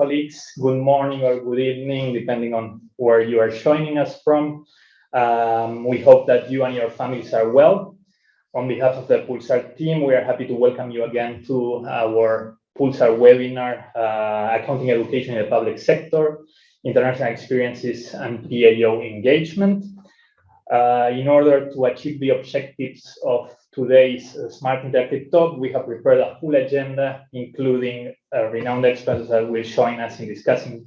colleagues, good morning or good evening, depending on where you are joining us from. We hope that you and your families are well. On behalf of the PULSAR team, we are happy to welcome you again to our PULSAR webinar, Accounting Education in the Public Sector, International Experiences and PAO Engagement. In order to achieve the objectives of today's Smart Interactive Talk, we have prepared a full agenda, including renowned experts that will join us in discussing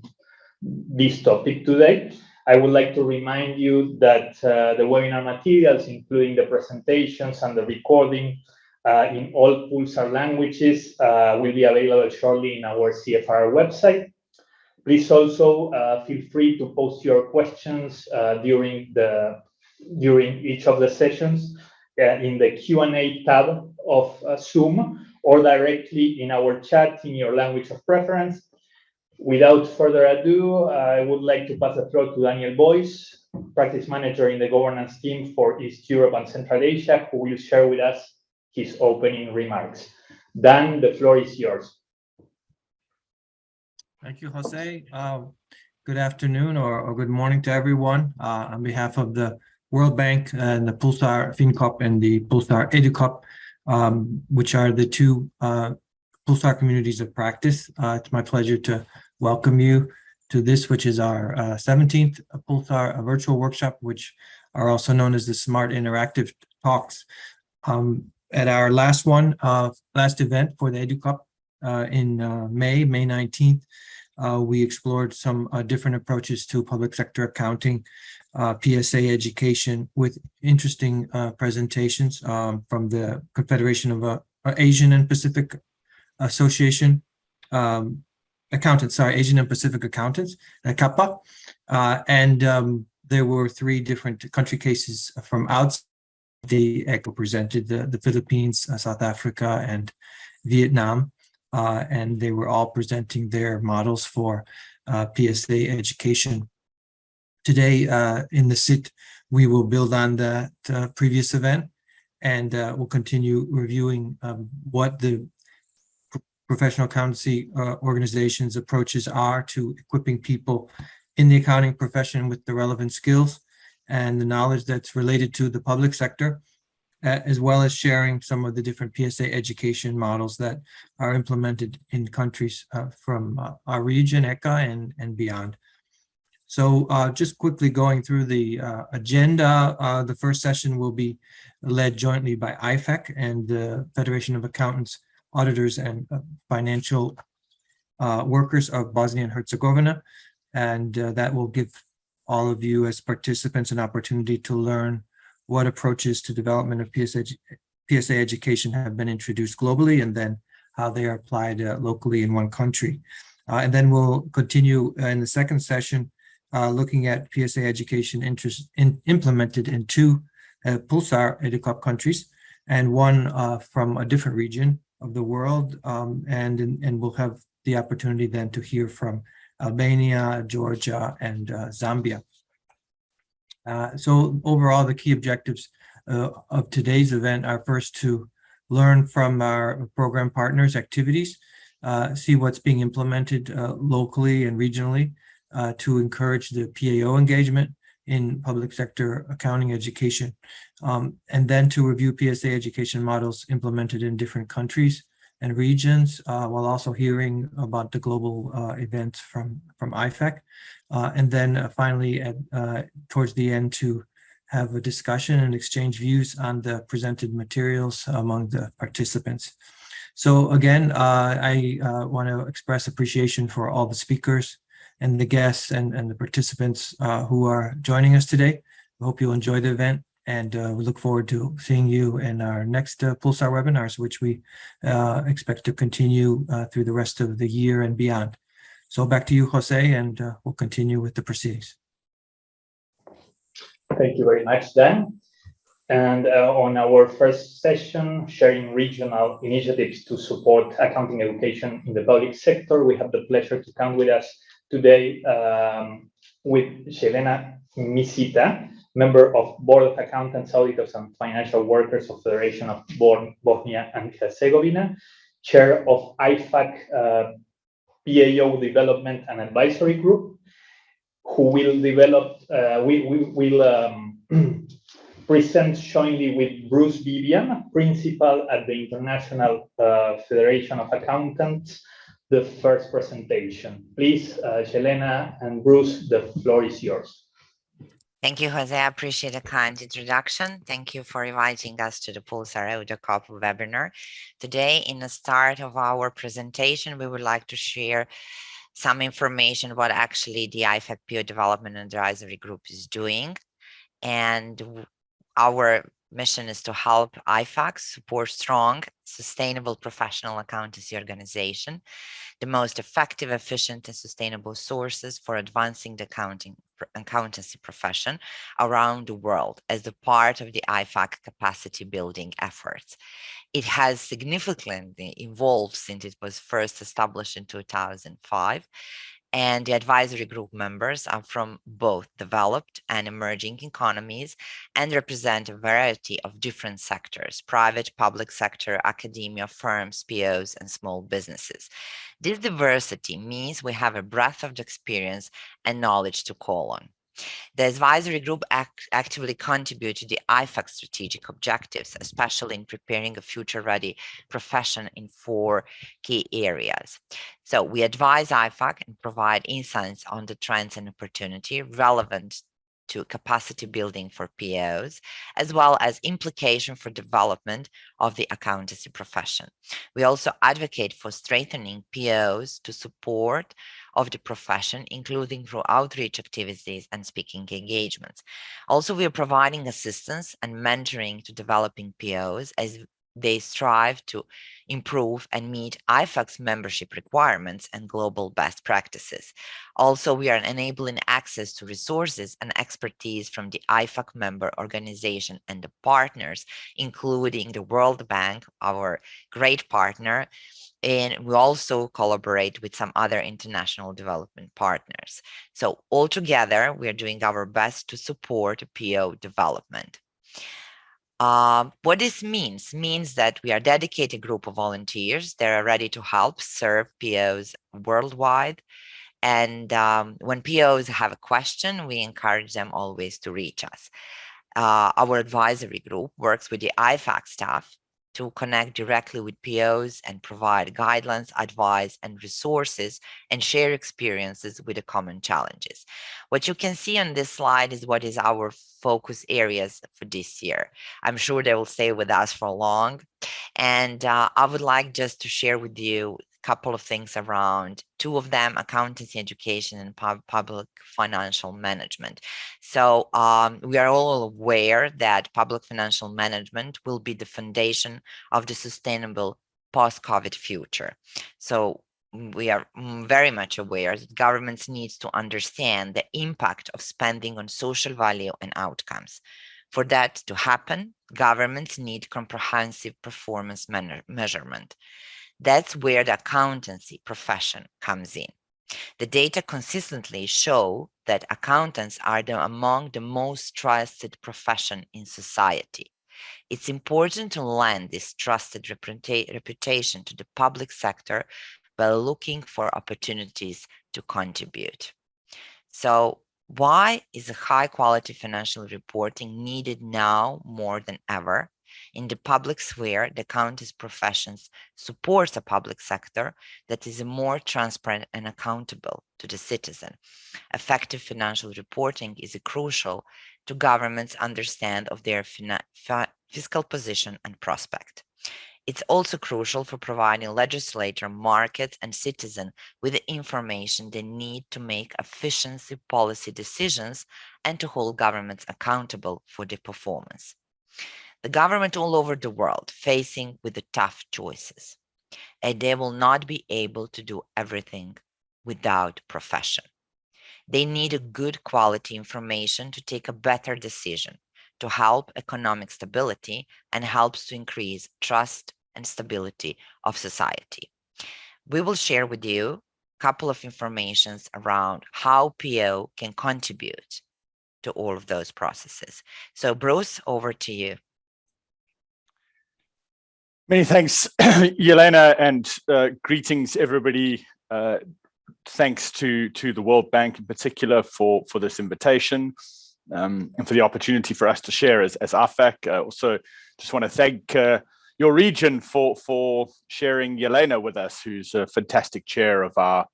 this topic today. I would like to remind you that the webinar materials, including the presentations and the recording in all PULSAR languages, will be available shortly in our CFRR website. Please also feel free to post your questions during each of the sessions in the Q&A tab of Zoom or directly in our chat in your language of preference. Without further ado, I would like to pass the floor to Daniel Boyce, Practice Manager in the Governance team for East Europe and Central Asia, who will share with us his opening remarks. Dan, the floor is yours. Thank you, Jose. Good afternoon or good morning to everyone. On behalf of the WorldBank and the PULSAR FinCop and the PULSAR EduCop, which are the two PULSAR communities of practice, it's my pleasure to welcome you to this, which is our 17th PULSAR virtual workshop, which are also known as the Smart Interactive Talks. At our last event for the EduCop in May 19th, we explored some different approaches to public sector accounting, PSA education, with interesting presentations from the Confederation of Asian and Pacific Association Asian and Pacific Accountants, CAPA, and there were 3 different country cases from outside. The ECHO presented the Philippines, South Africa, and Vietnam, and they were all presenting their models for PSA education. Today in the SIT, we will build on that previous event, and we'll continue reviewing what the professional accountancy organizations' approaches are to equipping people in the accounting profession with the relevant skills and the knowledge that's related to the public sector, as well as sharing some of the different PSA education models that are implemented in countries from our region, ECA, and beyond. So just quickly going through the agenda, the first session will be led jointly by IFAC and the Federation of Accountants, Auditors, and Financial Workers of Bosnia and Herzegovina, and that will give all of you as participants an opportunity to learn what approaches to development of PSA education have been introduced globally, and then how they are applied locally in one country. And then we'll continue in the second session looking at PSA education implemented in 2 PULSAR EduCop countries, and one from a different region of the world, and we'll have the opportunity then to hear from Albania, Georgia, and Zambia. So overall, the key objectives of today's event are first to learn from our program partners' activities, see what's being implemented locally and regionally to encourage the PAO engagement in public sector accounting education, and then to review PSA education models implemented in different countries and regions, while also hearing about the global events from IFAC. And then finally, towards the end, to have a discussion and exchange views on the presented materials among the participants. So again, I want to express appreciation for all the speakers and the guests and the participants who are joining us today. I hope you'll enjoy the event, and we look forward to seeing you in our next PULSAR webinars, which we expect to continue through the rest of the year and beyond. So back to you, Jose, and we'll continue with the proceedings. Thank you very much, Dan. And on our first session, sharing regional initiatives to support accounting education in the public sector, we have the pleasure to come with us today with Jelena Misita, member of Board of Accountants, Auditors, and Financial Workers of Federation of Bosnia and Herzegovina, chair of IFAC PAO Development and Advisory Group, who will develop, we will present jointly with Bruce Vivian, Principal at the International Federation of Accountants, the first presentation. Please, Yelena and Bruce, the floor is yours. Thank you, Jose. I appreciate the kind introduction. Thank you for inviting us to the PULSAR Audio Copy webinar. Today, in the start of our presentation, we would like to share some information about actually the IFAC PO Development and Advisory Group is doing. And our mission is to help IFAC support strong, sustainable professional accountancy organization, the most effective, efficient, and sustainable sources for advancing the accountancy profession around the world as the part of the IFAC capacity building efforts. It has significantly evolved since it was first established in 2005. And the advisory group members are from both developed and emerging economies and represent a variety of different sectors: private, public sector, academia, firms, POs, and small businesses. This diversity means we have a breadth of experience and knowledge to call on. The advisory group actively contribute to the IFAC strategic objectives, especially in preparing a future-ready profession in 4 key areas. So we advise IFAC and provide insights on the trends and opportunity relevant to capacity building for PAOs, as well as implication for development of the accountancy profession. We also advocate for strengthening PAOs to support of the profession, including through outreach activities and speaking engagements. Also, we are providing assistance and mentoring to developing PAOs as they strive to improve and meet IFAC's membership requirements and global best practices. Also, we are enabling access to resources and expertise from the IFAC member organization and the partners, including the WorldBank, our great partner, and we also collaborate with some other international development partners. So altogether, we are doing our best to support PO development. What this means that we are a dedicated group of volunteers that are ready to help serve POs worldwide. And when POs have a question, we encourage them always to reach us. Our advisory group works with the IFAC staff to connect directly with POs and provide guidelines, advice, and resources, and share experiences with the common challenges. What you can see on this slide is what is our focus areas for this year. I'm sure they will stay with us for long. And I would like just to share with you couple of things around 2 of them: accountancy education and public financial management. So we are all aware that public financial management will be the foundation of the sustainable post-COVID future. So we are very much aware that governments need to understand the impact of spending on social value and outcomes. For that to happen, governments need comprehensive performance measurement. That's where the accountancy profession comes in. The data consistently show that accountants are among the most trusted profession in society. It's important to lend this trusted reputation to the public sector by looking for opportunities to contribute. So why is a high quality financial reporting needed now more than ever? In the public sphere, the accountancy professions supports a public sector that is more transparent and accountable to the citizen. Effective financial reporting is crucial to governments understand of their fiscal position and prospect. It's also crucial for providing legislator, market, and citizen with the information they need to make efficiency policy decisions and to hold governments accountable for their performance. The government all over the world facing with the tough choices, and they will not be able to do everything without profession. They need a good quality information to take a better decision, to help economic stability and helps to increase trust and stability of society. We will share with you a couple of informations around how PO can contribute to all of those processes. So Bruce, over to you. Many thanks, Yelena, and greetings everybody thanks to the World Bank in particular for this invitation and for the opportunity for us to share as AFAC. Also, just want to thank your region for sharing Yelena with us, who's a fantastic chair of our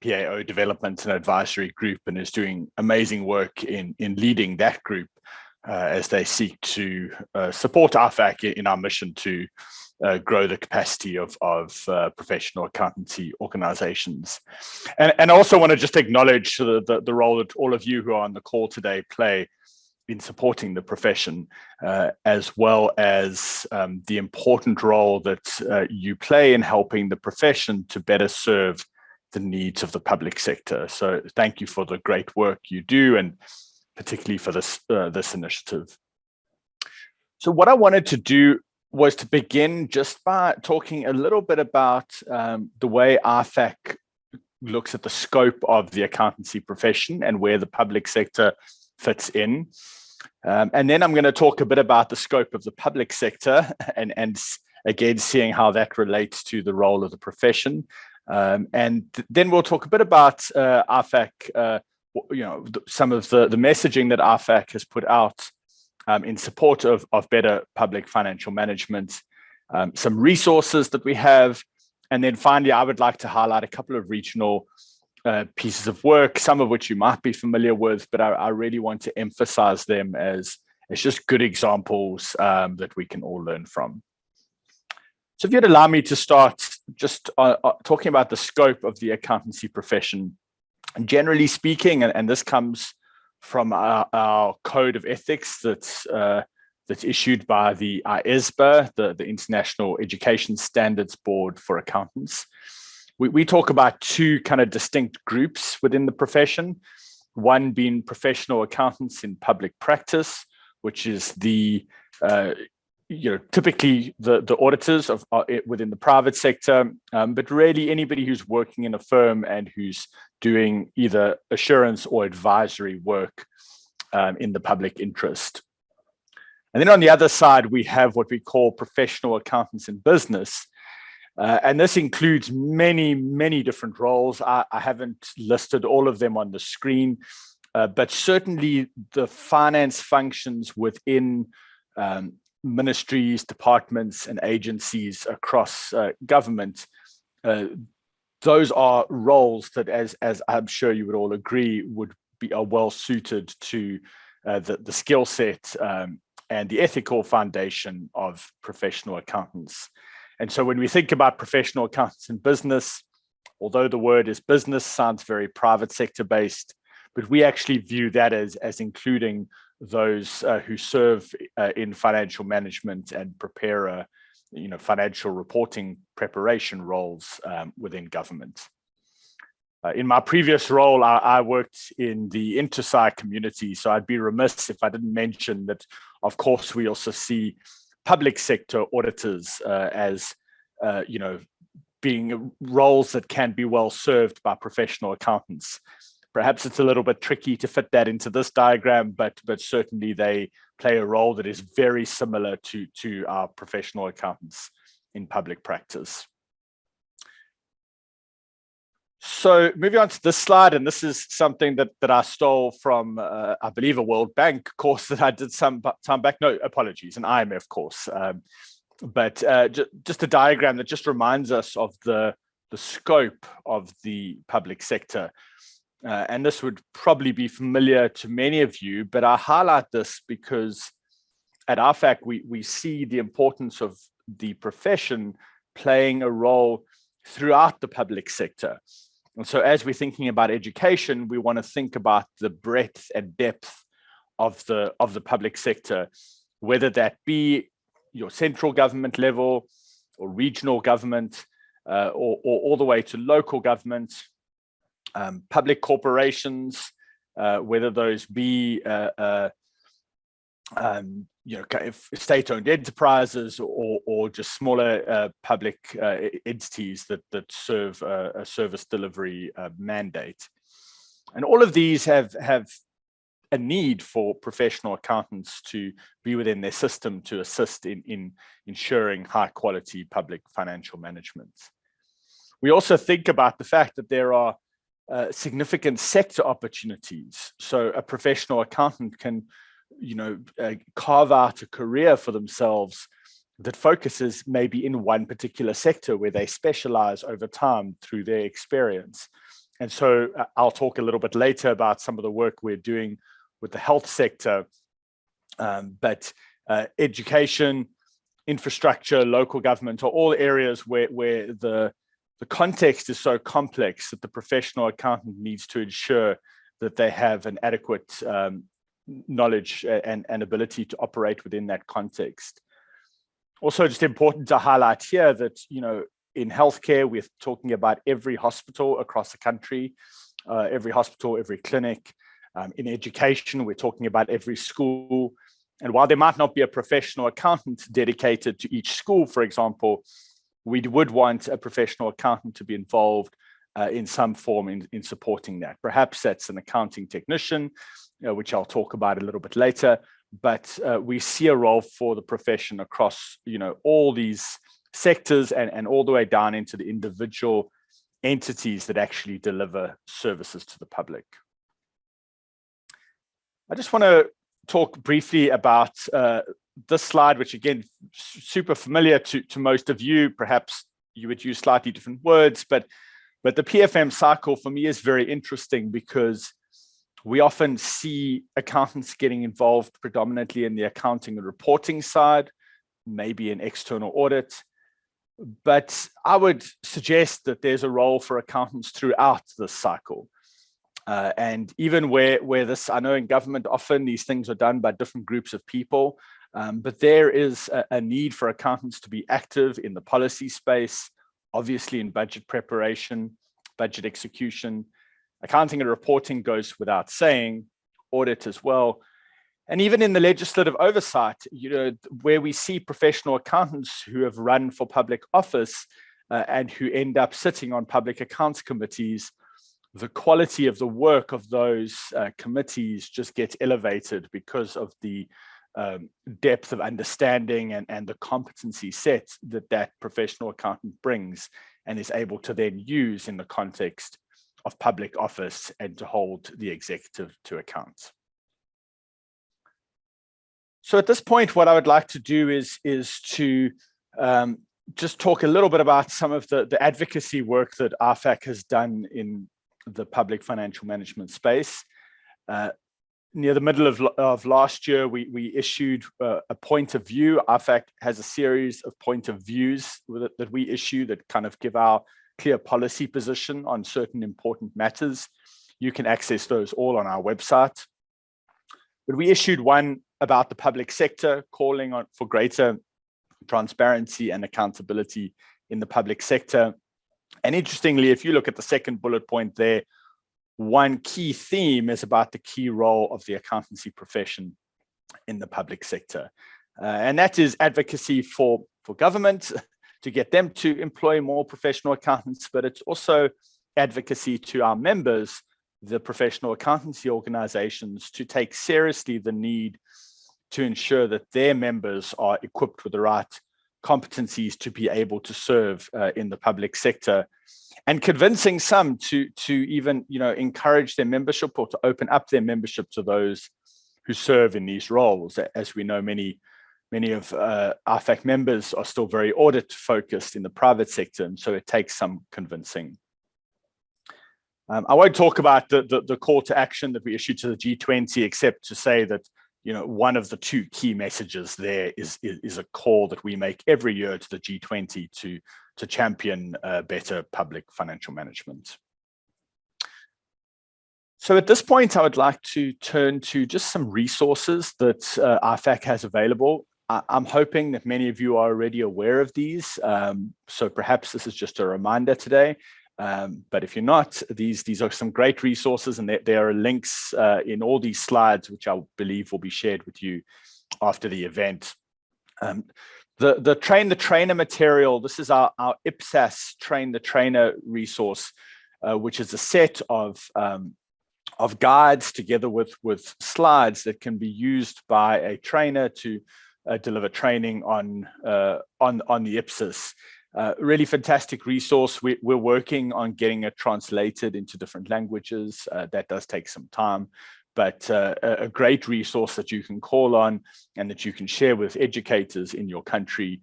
PAO development and advisory group and is doing amazing work in leading that group as they seek to support AFAC in our mission to grow the capacity of professional accountancy organizations. And I also want to just acknowledge the role that all of you who are on the call today play in supporting the profession, as well as the important role that you play in helping the profession to better serve the needs of the public sector. So thank you for the great work you do, and particularly for this initiative. So what I wanted to do was to begin just by talking a little bit about the way AFAC looks at the scope of the accountancy profession and where the public sector fits in. And then I'm going to talk a bit about the scope of the public sector and again, seeing how that relates to the role of the profession. And then we'll talk a bit about AFAC, some of the messaging that AFAC has put out in support of better public financial management, some resources that we have. And then finally, I would like to highlight a couple of regional pieces of work, some of which you might be familiar with, but I really want to emphasize them as just good examples that we can all learn from. So if you'd allow me to start just talking about the scope of the accountancy profession, and generally speaking, and this comes from our code of ethics that's issued by the ISBA, the International Education Standards Board for Accountants. We talk about two kind of distinct groups within the profession, one being professional accountants in public practice, which is the typically the auditors within the private sector, but really anybody who's working in a firm and who's doing either assurance or advisory work in the public interest. And then on the other side, we have what we call professional accountants in business. And this includes many, many different roles. I haven't listed all of them on the screen, but certainly the finance functions within ministries, departments, and agencies across government. Those are roles that, as I'm sure you would all agree, are well suited to the skill set and the ethical foundation of professional accountants. And so when we think about professional accountants in business, although the word is business, sounds very private sector based, but we actually view that as including those who serve in financial management and prepare financial reporting preparation roles within government. In my previous role, I worked in the InterSci community, so I'd be remiss if I didn't mention that, of course, we also see public sector auditors as being roles that can be well served by professional accountants. Perhaps it's a little bit tricky to fit that into this diagram, but certainly they play a role that is very similar to our professional accountants in public practice. So moving on to this slide, and this is something that I stole from, I believe, a World Bank course that I did some time back. No, apologies, an IMF course. But just a diagram that just reminds us of the scope of the public sector. And this would probably be familiar to many of you, but I highlight this because at AFAC, we see the importance of the profession playing a role throughout the public sector. And so as we're thinking about education, we want to think about the breadth and depth of the public sector, whether that be your central government level or regional government, or all the way to local government, public corporations, whether those be state-owned enterprises or just smaller public entities that serve a service delivery mandate. And all of these have a need for professional accountants to be within their system to assist in ensuring high quality public financial management. we also think about the fact that there are significant sector opportunities. So a professional accountant can, carve out a career for themselves that focuses maybe in one particular sector where they specialize over time through their experience. And so I'll talk a little bit later about some of the work we're doing with the health sector, but education, infrastructure, local government are all areas where the context is so complex that the professional accountant needs to ensure that they have an adequate knowledge and ability to operate within that context. Also, just important to highlight here that, in healthcare, we're talking about every hospital across the country, every hospital, every clinic. In education, we're talking about every school. And while there might not be a professional accountant dedicated to each school, for example, we would want a professional accountant to be involved in some form in supporting that. Perhaps that's an accounting technician, which I'll talk about a little bit later. But we see a role for the profession across, all these sectors and all the way down into the individual entities that actually deliver services to the public. I just want to talk briefly about this slide, which again, super familiar to most of you. Perhaps you would use slightly different words, but the PFM cycle for me is very interesting because we often see accountants getting involved predominantly in the accounting and reporting side, maybe in external audit. But I would suggest that there's a role for accountants throughout this cycle. And even where this, I know in government, often these things are done by different groups of people, but there is a need for accountants to be active in the policy space, obviously in budget preparation, budget execution. Accounting and reporting goes without saying, audit as well. And even in the legislative oversight, where we see professional accountants who have run for public office and who end up sitting on public accounts committees, the quality of the work of those committees just gets elevated because of the depth of understanding and the competency set that professional accountant brings and is able to then use in the context of public office and to hold the executive to account. So at this point, what I would like to do is to just talk a little bit about some of the advocacy work that RFAC has done in the public financial management space. Near the middle of last year, we issued a point of view. RFAC has a series of point of views that we issue that kind of give our clear policy position on certain important matters. You can access those all on our website. But we issued one about the public sector, calling for greater transparency and accountability in the public sector. And interestingly, if you look at the second bullet point there, one key theme is about the key role of the accountancy profession in the public sector. And that is advocacy for government, to get them to employ more professional accountants, but it's also advocacy to our members, the professional accountancy organizations, to take seriously the need to ensure that their members are equipped with the right competencies to be able to serve in the public sector, and convincing some to even encourage their membership or to open up their membership to those who serve in these roles. As we know, many of RFAC members are still very audit focused in the private sector, and so it takes some convincing. I won't talk about the call to action that we issued to the G20, except to say that one of the two key messages there is a call that we make every year to the G20 to champion better public financial management. So at this point, I would like to turn to just some resources that RFAC has available. I'm hoping that many of you are already aware of these, so perhaps this is just a reminder today. But if you're not, these are some great resources, and there are links in all these slides, which I believe will be shared with you after the event. The Train the Trainer material, this is our IPSAS Train the Trainer resource, which is a set of guides together with slides that can be used by a trainer to deliver training on the IPSAS. Really fantastic resource. We're working on getting it translated into different languages. That does take some time, but a great resource that you can call on and that you can share with educators in your country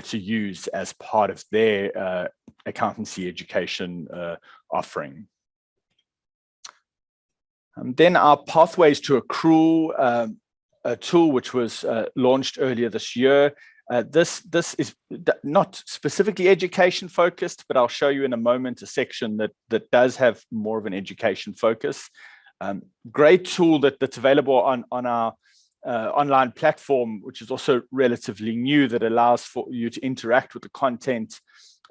to use as part of their accountancy education offering. Then our Pathways to Accrual a tool, which was launched earlier this year. This is not specifically education focused, but I'll show you in a moment a section that does have more of an education focus. Great tool that's available on our online platform, which is also relatively new, that allows for you to interact with the content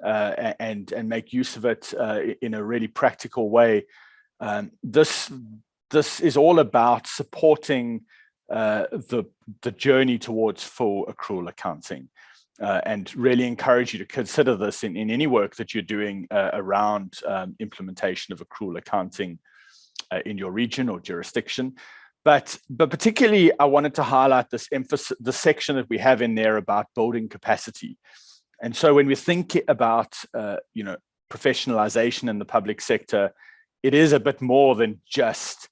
and make use of it in a really practical way. This is all about supporting the journey towards full accrual accounting, and really encourage you to consider this in any work that you're doing around implementation of accrual accounting in your region or jurisdiction. But particularly, I wanted to highlight this the section that we have in there about building capacity. And so when we think about professionalization in the public sector, it is a bit more than just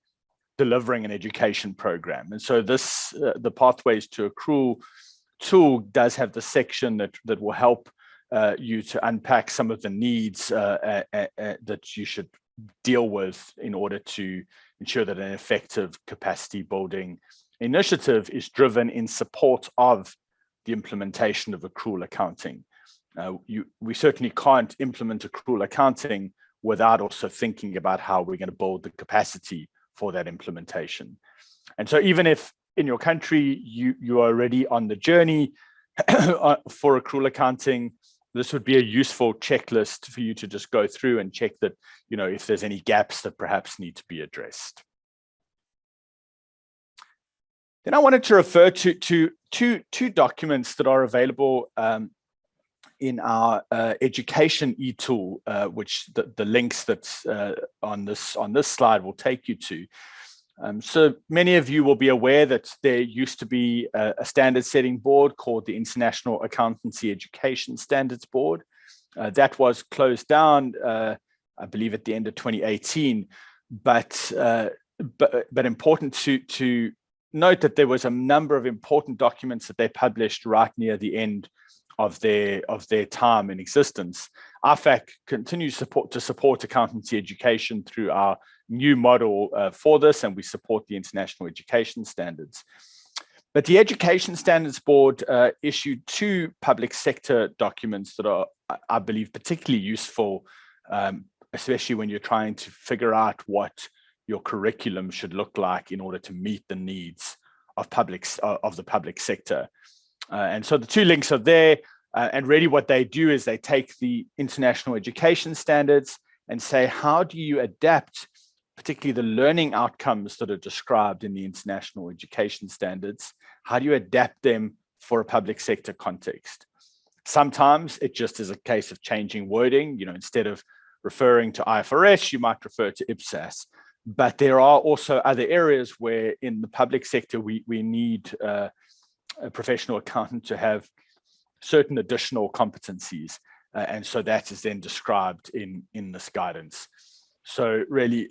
delivering an education program. And so this the Pathways to Accrual tool does have the section that will help you to unpack some of the needs that you should deal with in order to ensure that an effective capacity building initiative is driven in support of the implementation of accrual accounting. We certainly can't implement accrual accounting without also thinking about how we're going to build the capacity for that implementation. And so even if in your country you are already on the journey for accrual accounting, this would be a useful checklist for you to just go through and check that, if there's any gaps that perhaps need to be addressed. Then I wanted to refer to two documents that are available in our education e-tool, which the links that's on this slide will take you to. So many of you will be aware that there used to be a standard setting board called the International Accountancy Education Standards Board. That was closed down, I believe, at the end of 2018. But important to note that there was a number of important documents that they published right near the end of their time in existence. RFAC continues to support accountancy education through our new model for this, and we support the international education standards. But the Education Standards Board issued two public sector documents that are, I believe, particularly useful, especially when you're trying to figure out what your curriculum should look like in order to meet the needs of the public sector. And so the two links are there, and really what they do is they take the international education standards and say, how do you adapt particularly the learning outcomes that are described in the international education standards? How do you adapt them for a public sector context? Sometimes it just is a case of changing wording. Instead of referring to IFRS, you might refer to IPSAS. But there are also other areas where in the public sector, we need a professional accountant to have certain additional competencies. And so that is then described in this guidance. So really,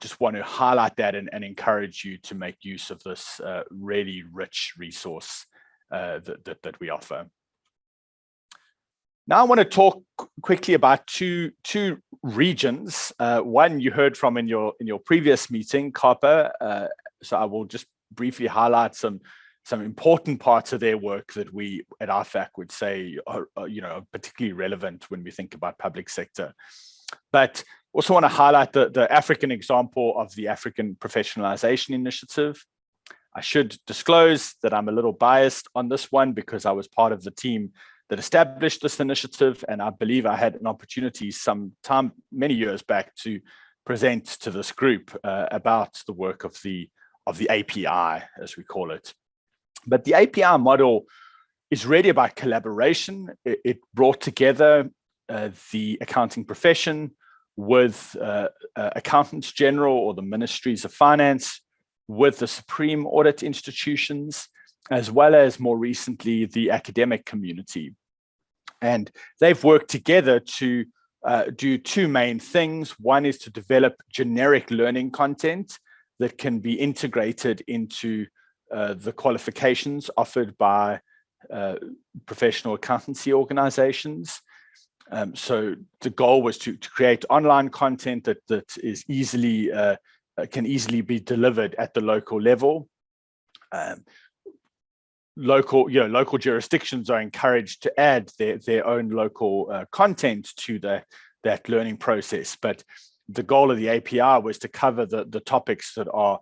just want to highlight that and encourage you to make use of this really rich resource that we offer. Now I want to talk quickly about two regions. One you heard from in your previous meeting, COPA. So I will just briefly highlight some important parts of their work that we at RFAC would say are particularly relevant when we think about public sector. But also want to highlight the African example of the African Professionalization Initiative. I should disclose that I'm a little biased on this one because I was part of the team that established this initiative, and I believe I had an opportunity many years back to present to this group about the work of the API, as we call it. But the API model is really about collaboration. It brought together the accounting profession with accountants general or the ministries of finance, with the supreme audit institutions, as well as more recently the academic community. And they've worked together to do two main things. One is to develop generic learning content that can be integrated into the qualifications offered by professional accountancy organizations. So the goal was to create online content that is easily can easily be delivered at the local level. Local jurisdictions are encouraged to add their own local content to that learning process, but the goal of the API was to cover the topics that are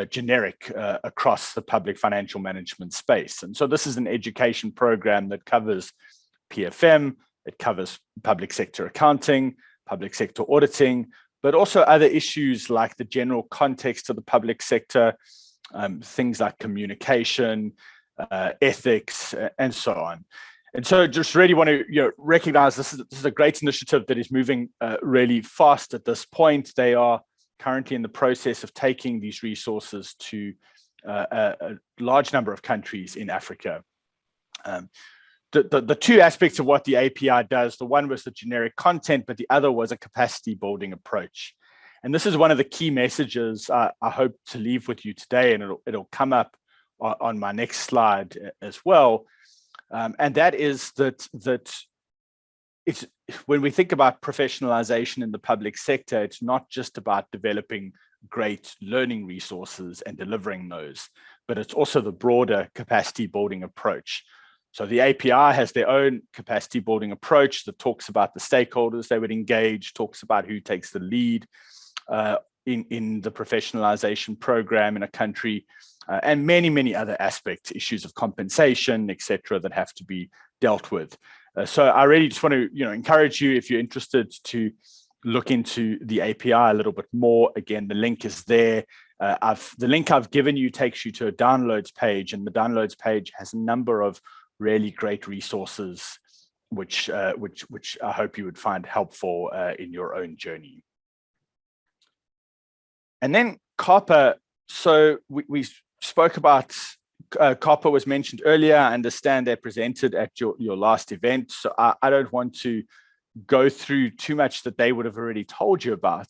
generic across the public financial management space. And so this is an education program that covers PFM, it covers public sector accounting, public sector auditing, but also other issues like the general context of the public sector, things like communication, ethics, and so on. And so just really want to recognize this is a great initiative that is moving really fast at this point. They are currently in the process of taking these resources to a large number of countries in Africa. The two aspects of what the API does, the one was the generic content, but the other was a capacity building approach. And this is one of the key messages I hope to leave with you today, and it'll come up on my next slide as well. And that is that it's when we think about professionalization in the public sector, it's not just about developing great learning resources and delivering those, but it's also the broader capacity building approach. So the API has their own capacity building approach that talks about the stakeholders they would engage, talks about who takes the lead in the professionalization program in a country, and many other aspects, issues of compensation, etc., that have to be dealt with. So I really just want to encourage you, if you're interested, to look into the API a little bit more. Again, the link is there. The link I've given you takes you to a downloads page, and the downloads page has a number of really great resources, which I hope you would find helpful in your own journey. And then CARPA. So we spoke about CARPA was mentioned earlier. I understand they presented at your last event, so I don't want to go through too much that they would have already told you about.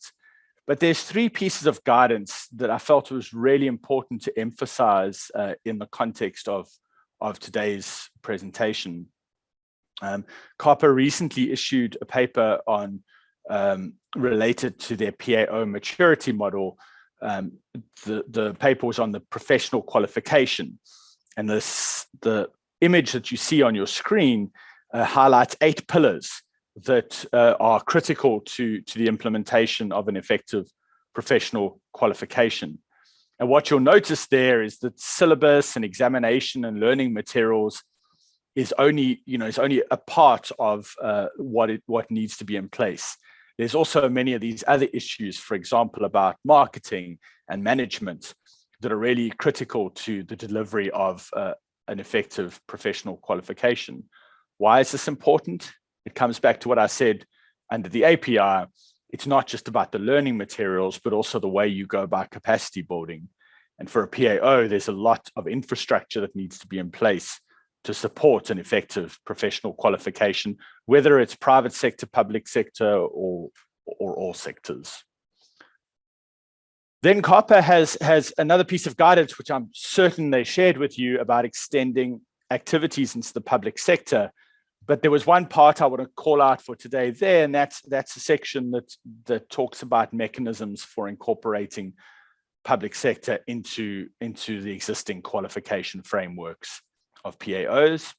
But there's three pieces of guidance that I felt was really important to emphasize in the context of today's presentation. CARPA recently issued a paper on related to their PAO maturity model. The paper was on the professional qualification, and the image that you see on your screen highlights 8 pillars that are critical to the implementation of an effective professional qualification. And what you'll notice there is that syllabus and examination and learning materials is only a part of what needs to be in place. There's also many of these other issues, for example, about marketing and management, that are really critical to the delivery of an effective professional qualification. Why is this important? It comes back to what I said under the API. It's not just about the learning materials, but also the way you go about capacity building. And for a PAO, there's a lot of infrastructure that needs to be in place to support an effective professional qualification, whether it's private sector, public sector, or all sectors. Then CARPA has another piece of guidance, which I'm certain they shared with you, about extending activities into the public sector. But there was one part I want to call out for today there, and that's a section that talks about mechanisms for incorporating public sector into the existing qualification frameworks of PAOs.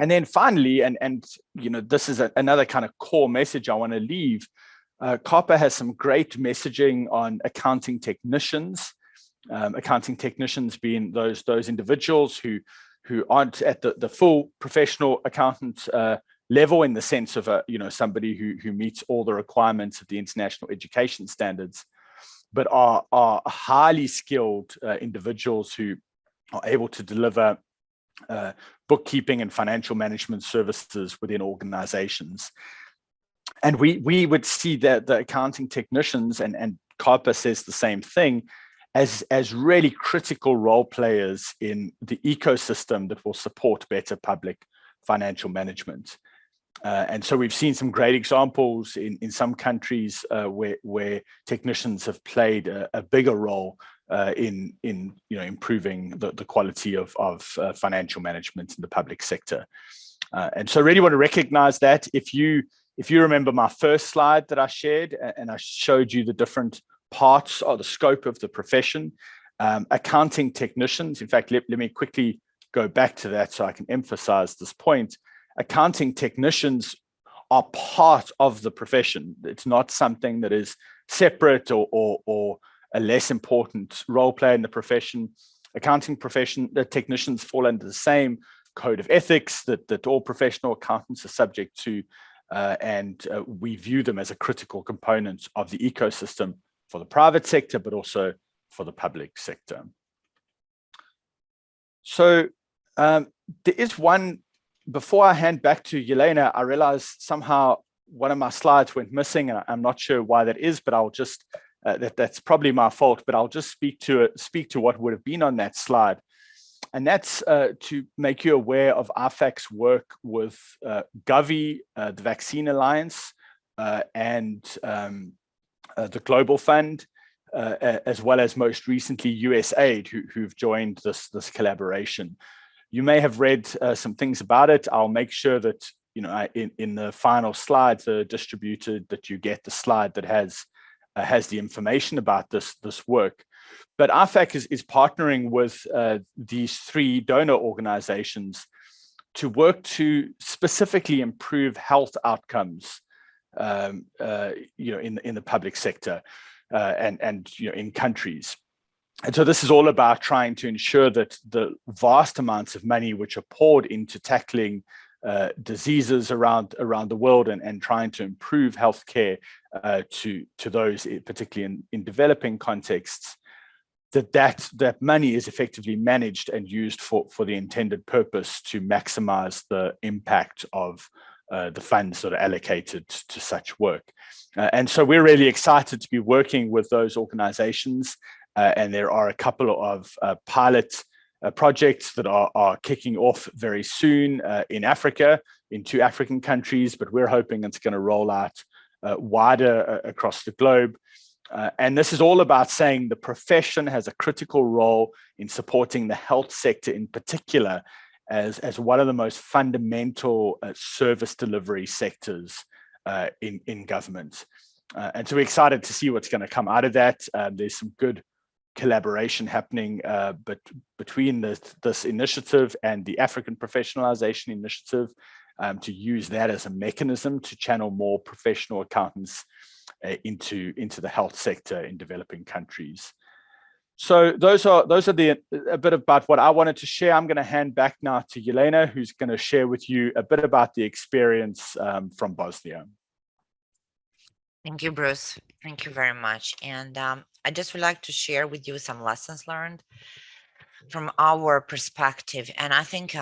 And then finally, and this is another kind of core message I want to leave. CARPA has some great messaging on accounting technicians. Accounting technicians being those individuals who aren't at the full professional accountant level, in the sense of somebody who meets all the requirements of the international education standards, but are highly skilled individuals who are able to deliver bookkeeping and financial management services within organizations. And we would see that the accounting technicians, and CARPA says the same thing, as really critical role players in the ecosystem that will support better public financial management. And so we've seen some great examples in some countries where technicians have played a bigger role in improving the quality of financial management in the public sector. And so I really want to recognize that. If you remember my first slide that I shared, and I showed you the different parts of the scope of the profession, accounting technicians, in fact, let me quickly go back to that so I can emphasize this point. Accounting technicians are part of the profession. It's not something that is separate or a less important role play in the profession. Accounting technicians fall under the same code of ethics that all professional accountants are subject to, and we view them as a critical component of the ecosystem for the private sector, but also for the public sector. So there is one. Before I hand back to Yelena, I realized somehow one of my slides went missing, and I'm not sure why that is, but I'll just, that's probably my fault, but I'll just speak to what would have been on that slide. And that's to make you aware of RFAC's work with Gavi, the Vaccine Alliance, and the Global Fund, as well as most recently USAID, who've joined this collaboration. You may have read some things about it. I'll make sure that in the final slides that are distributed, that you get the slide that has the information about this work. But RFAC is partnering with these three donor organizations to work to specifically improve health outcomes, in the public sector and in countries. And so this is all about trying to ensure that the vast amounts of money which are poured into tackling diseases around the world and trying to improve healthcare to those, particularly in developing contexts, that money is effectively managed and used for the intended purpose to maximize the impact of the funds that are allocated to such work. And so we're really excited to be working with those organizations. And there are a couple of pilot projects that are kicking off very soon in Africa, in 2 African countries, but we're hoping it's going to roll out wider across the globe. And this is all about saying the profession has a critical role in supporting the health sector in particular as one of the most fundamental service delivery sectors in government. And so we're excited to see what's going to come out of that. There's some good collaboration happening between this initiative and the African Professionalization Initiative to use that as a mechanism to channel more professional accountants into the health sector in developing countries. So those are a bit about what I wanted to share. I'm going to hand back now to Yelena, who's going to share with you a bit about the experience from Bosnia. Thank you, Bruce. Thank you very much. And I just would like to share with you some lessons learned from our perspective. And I think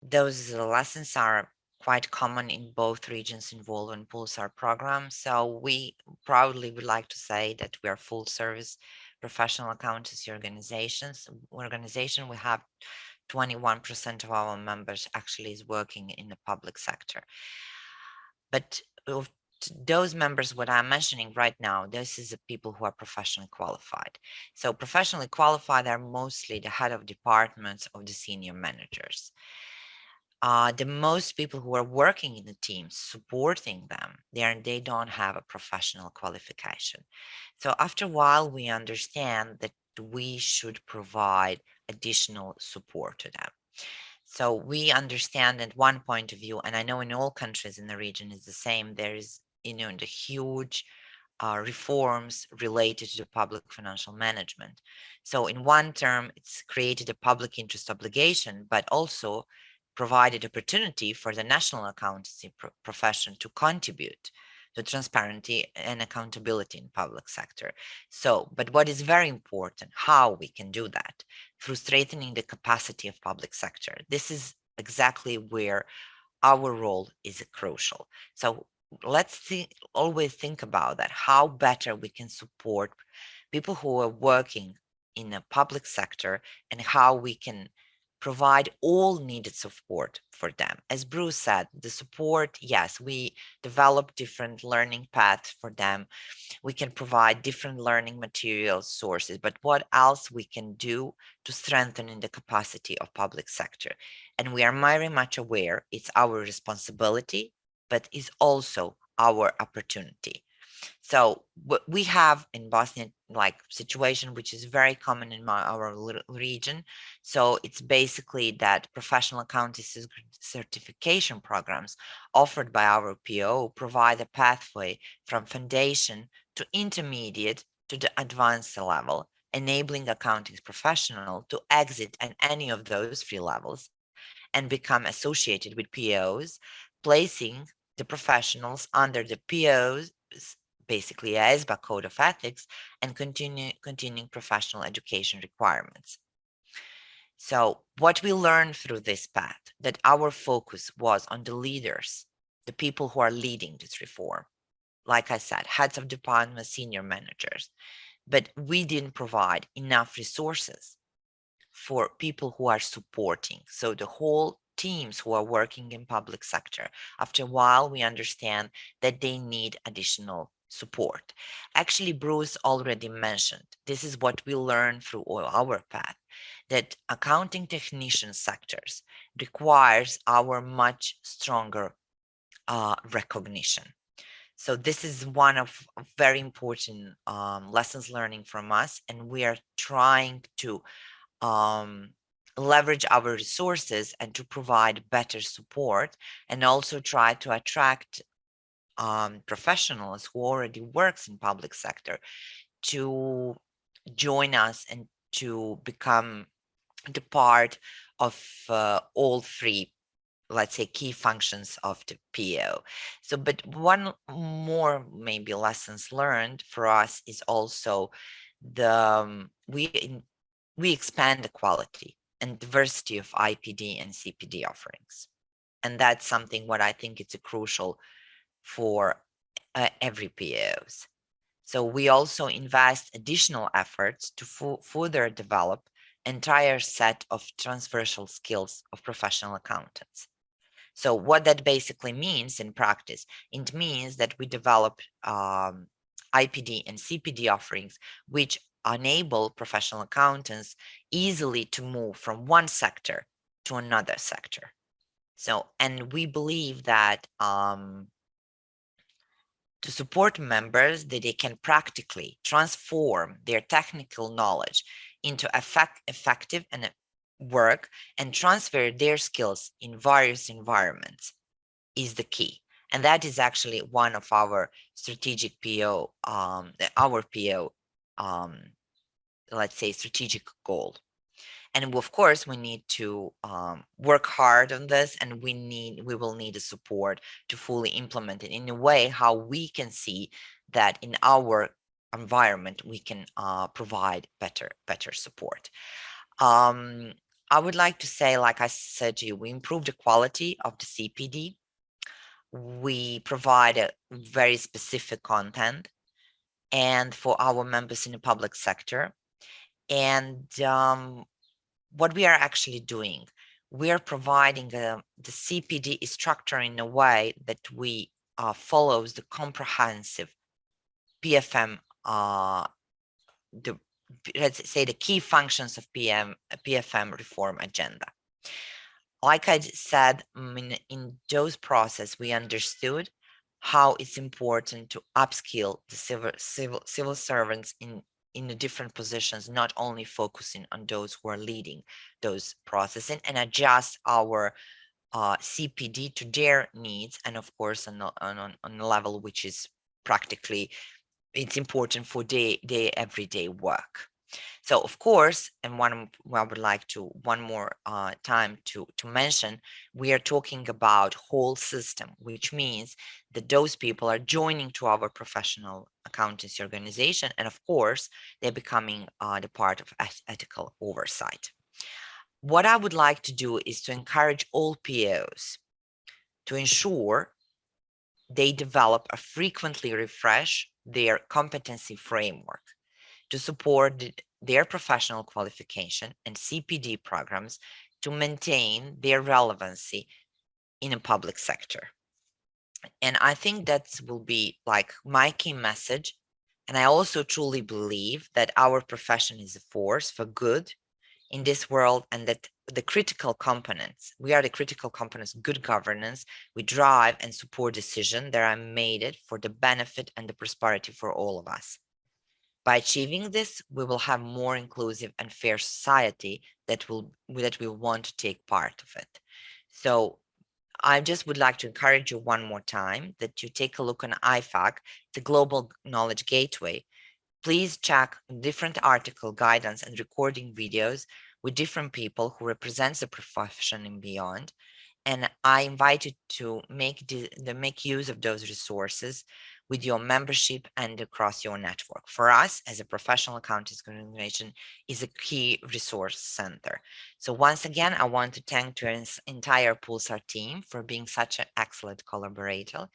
those lessons are quite common in both regions involved in PULSAR program. So we proudly would like to say that we are full service professional accountancy organization. We have 21% of our members actually is working in the public sector. But those members, what I'm mentioning right now, this is the people who are professionally qualified. So professionally qualified are mostly the head of departments of the senior managers. The most people who are working in the teams, supporting them, they don't have a professional qualification. So after a while, we understand that we should provide additional support to them. So we understand at one point of view, and I know in all countries in the region is the same, there is the huge reforms related to the public financial management. So in one term, it's created a public interest obligation, but also provided opportunity for the national accountancy profession to contribute to transparency and accountability in public sector. So, but what is very important, how we can do that through strengthening the capacity of public sector. This is exactly where our role is crucial. So let's always think about that, how better we can support people who are working in the public sector and how we can provide all needed support for them. As Bruce said, the support, yes, we develop different learning paths for them. We can provide different learning materials, sources, but what else we can do to strengthen in the capacity of public sector? And we are very much aware it's our responsibility, but it's also our opportunity. So what we have in Bosnia, like situation, which is very common in our region. So it's basically that professional accountancy certification programs offered by our PAO provide a pathway from foundation to intermediate to the advanced level, enabling accounting professional to exit at any of those 3 levels and become associated with PAOs, placing the professionals under the PAOs, basically a ESBA code of ethics, and continuing professional education requirements. So what we learned through this path, that our focus was on the leaders, the people who are leading this reform. Like I said, heads of department, senior managers, but we didn't provide enough resources for people who are supporting. So the whole teams who are working in public sector, after a while, we understand that they need additional support. Actually, Bruce already mentioned, this is what we learned through all our path, that accounting technician sectors requires our much stronger recognition. So this is one of very important lessons learning from us, and we are trying to leverage our resources and to provide better support, and also try to attract professionals who already works in public sector to join us and to become the part of all 3, let's say, key functions of the PAO. So, but one more maybe lessons learned for us is also the we expand the quality and diversity of IPD and CPD offerings. And that's something what I think it's crucial for every PAOs. So we also invest additional efforts to further develop entire set of transversal skills of professional accountants. So what that basically means in practice, it means that we develop IPD and CPD offerings, which enable professional accountants easily to move from one sector to another sector. So, and we believe that to support members, that they can practically transform their technical knowledge into effective and work and transfer their skills in various environments is the key. And that is actually one of our strategic PO, our PO, let's say, strategic goal. And of course, we need to work hard on this, and we will need the support to fully implement it in a way how we can see that in our environment we can provide better support. I would like to say, like I said to you, we improve the quality of the CPD. We provide a very specific content and for our members in the public sector. And what we are actually doing, we are providing the CPD structure in a way that we follows the comprehensive PFM, let's say the key functions of PFM reform agenda. Like I said, in those process, we understood how it's important to upskill the civil servants in the different positions, not only focusing on those who are leading those processing, and adjust our CPD to their needs, and of course on a level which is practically it's important for their everyday work. So of course, and I would like to one more time to mention, we are talking about whole system, which means that those people are joining to our professional accountancy organization, and of course, they're becoming the part of ethical oversight. What I would like to do is to encourage all PAOs to ensure they develop a frequently refresh their competency framework to support their professional qualification and CPD programs to maintain their relevancy in a public sector. And I think that will be like my key message. And I also truly believe that our profession is a force for good in this world, and that the critical components, we are the critical components, good governance, we drive and support decisions that are made for the benefit and the prosperity for all of us. By achieving this, we will have more inclusive and fair society that we want to take part of it. So I just would like to encourage you one more time that you take a look on IFAC, the Global Knowledge Gateway. Please check different article guidance and recording videos with different people who represents the profession and beyond. And I invite you to make use of those resources with your membership and across your network. For us, as a professional accountants organization, is a key resource center. So once again, I want to thank the entire PULSAR team for being such an excellent collaborator.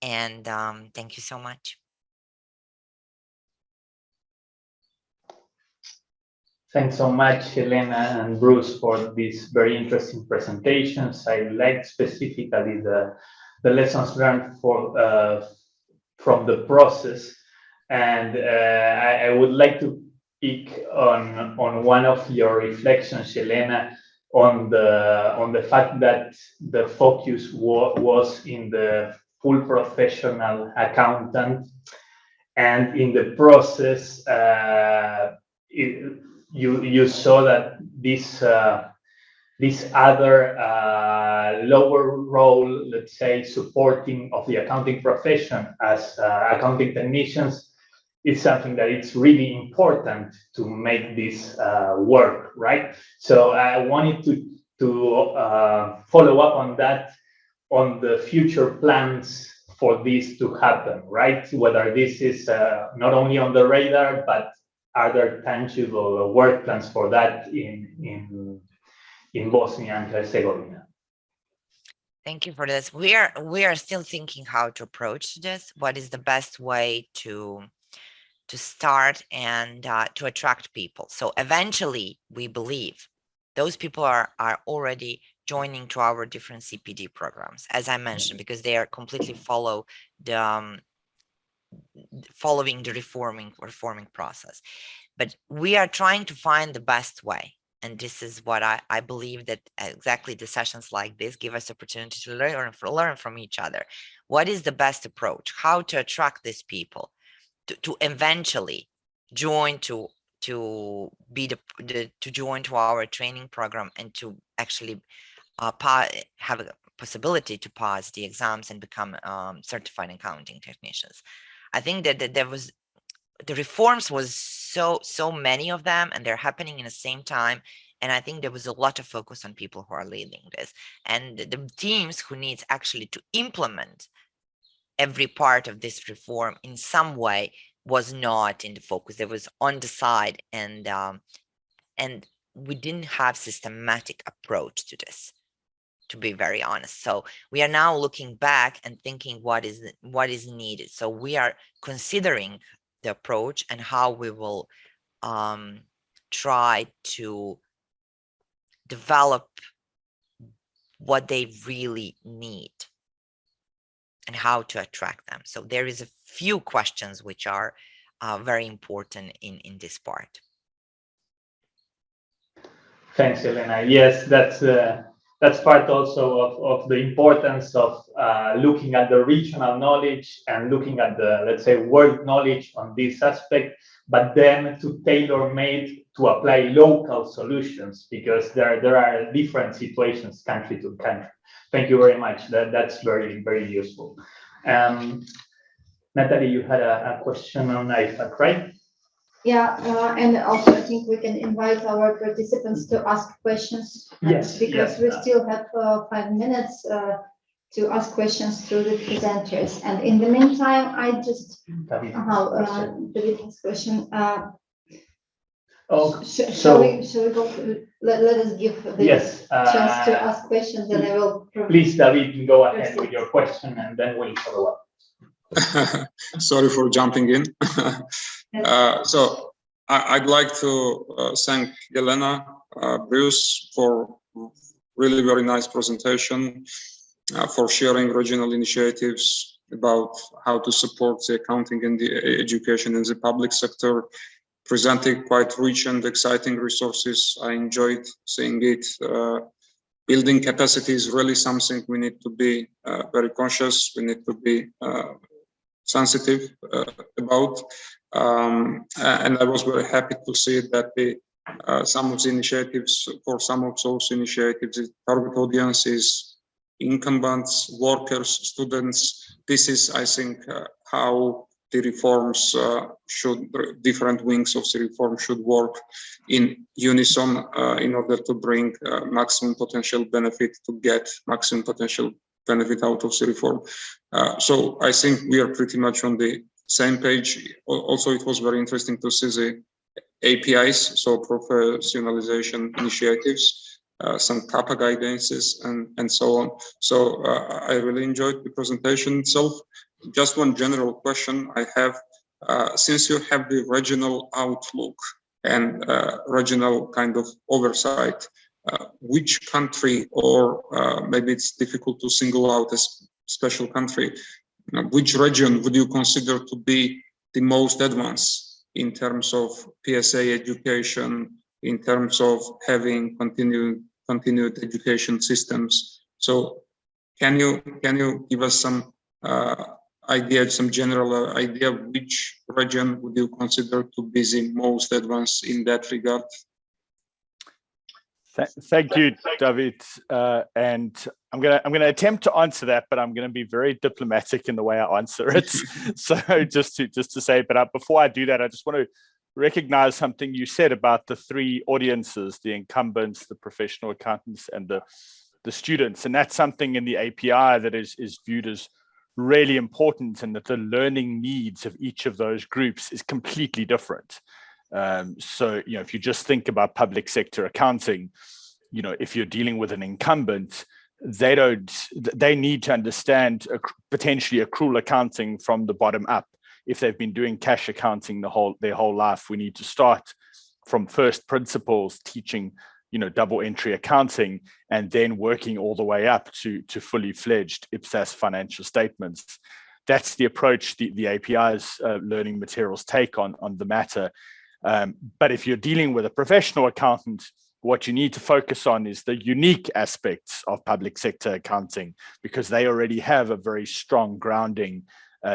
And thank you so much. Thanks so much, Helena and Bruce, for these very interesting presentations. I liked specifically the lessons learned from the process, and I would like to pick on one of your reflections, Helena, on the fact that the focus was in the full professional accountant, and in the process, you saw that this other lower role, let's say, supporting of the accounting profession as accounting technicians, is something that it's really important to make this work, right? So I wanted to follow up on that, on the future plans for this to happen, right? Whether this is not only on the radar, but are there tangible work plans for that in Bosnia and Herzegovina? Thank you for this. We are still thinking how to approach this. What is the best way to start and to attract people? So eventually, we believe those people are already joining to our different CPD programs, as I mentioned, because they are completely following the reforming process. But we are trying to find the best way. And this is what I believe, that exactly the sessions like this give us opportunity to learn from each other. What is the best approach? How to attract these people to eventually join to join to our training program, and to actually have a possibility to pass the exams and become certified accounting technicians. I think that there was the reforms was so many of them, and they're happening in the same time. And I think there was a lot of focus on people who are leading this, and the teams who needs actually to implement every part of this reform in some way was not in the focus. It was on the side, and we didn't have systematic approach to this, to be very honest. So we are now looking back and thinking what is needed. So we are considering the approach and how we will try to develop what they really need and how to attract them. So there is a few questions which are very important in this part. Thanks, Elena. Yes, that's part also of the importance of looking at the regional knowledge and looking at the, let's say, world knowledge on this aspect, but then to tailor-made to apply local solutions, because there are different situations country to country. Thank you very much. That's very, very useful. Natalie, you had a question on IFAC, right? Yeah, and also I think we can invite our participants to ask questions. Yes, because we still have 5 minutes to ask questions to the presenters. And in the meantime, I just David has question. Shall we go? Let us give the chance to ask questions, and I will. Please, David, go ahead with your question, and then we'll follow up. Sorry for jumping in. So I'd like to thank Elena, Bruce, for really very nice presentation, for sharing regional initiatives about how to support the accounting and the education in the public sector, presenting quite rich and exciting resources. I enjoyed seeing it. Building capacity is really something we need to be very conscious, we need to be sensitive about. And I was very happy to see that some of the initiatives, for some of those initiatives, the target audience is incumbents, workers, students. This is, I think, how the reforms different wings of the reform should work in unison in order to bring maximum potential benefit, to get maximum potential benefit out of the reform. So I think we are pretty much on the same page. Also, it was very interesting to see the APIs, so professionalization initiatives, some CAPA guidances, and so on. So I really enjoyed the presentation itself. Just one general question I have, since you have the regional outlook and regional kind of oversight, which country, or maybe it's difficult to single out a special country, which region would you consider to be the most advanced in terms of PSA education, in terms of having continued education systems? So can you give us some idea, some general idea, which region would you consider to be the most advanced in that regard? Thank you, David. And I'm gonna attempt to answer that, but I'm gonna be very diplomatic in the way I answer it. So just to say, but before I do that, I just want to recognize something you said about the three audiences: the incumbents, the professional accountants, and the students. And that's something in the API that is viewed as really important, and that the learning needs of each of those groups is completely different. So, if you just think about public sector accounting, if you're dealing with an incumbent, they need to understand potentially accrual accounting from the bottom up. If they've been doing cash accounting their whole life, we need to start from first principles, teaching double entry accounting, and then working all the way up to fully fledged IPSAS financial statements. That's the approach the API's learning materials take on the matter. But if you're dealing with a professional accountant, what you need to focus on is the unique aspects of public sector accounting, because they already have a very strong grounding,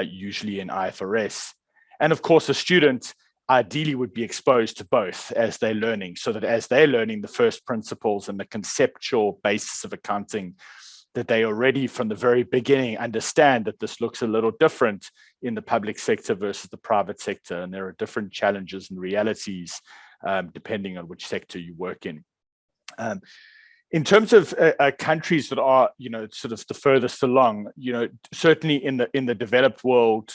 usually in IFRS. And of course, a student ideally would be exposed to both as they're learning, so that as they're learning the first principles and the conceptual basis of accounting, that they already from the very beginning understand that this looks a little different in the public sector versus the private sector, and there are different challenges and realities depending on which sector you work in. In terms of countries that are, sort of the furthest along, certainly in the developed world,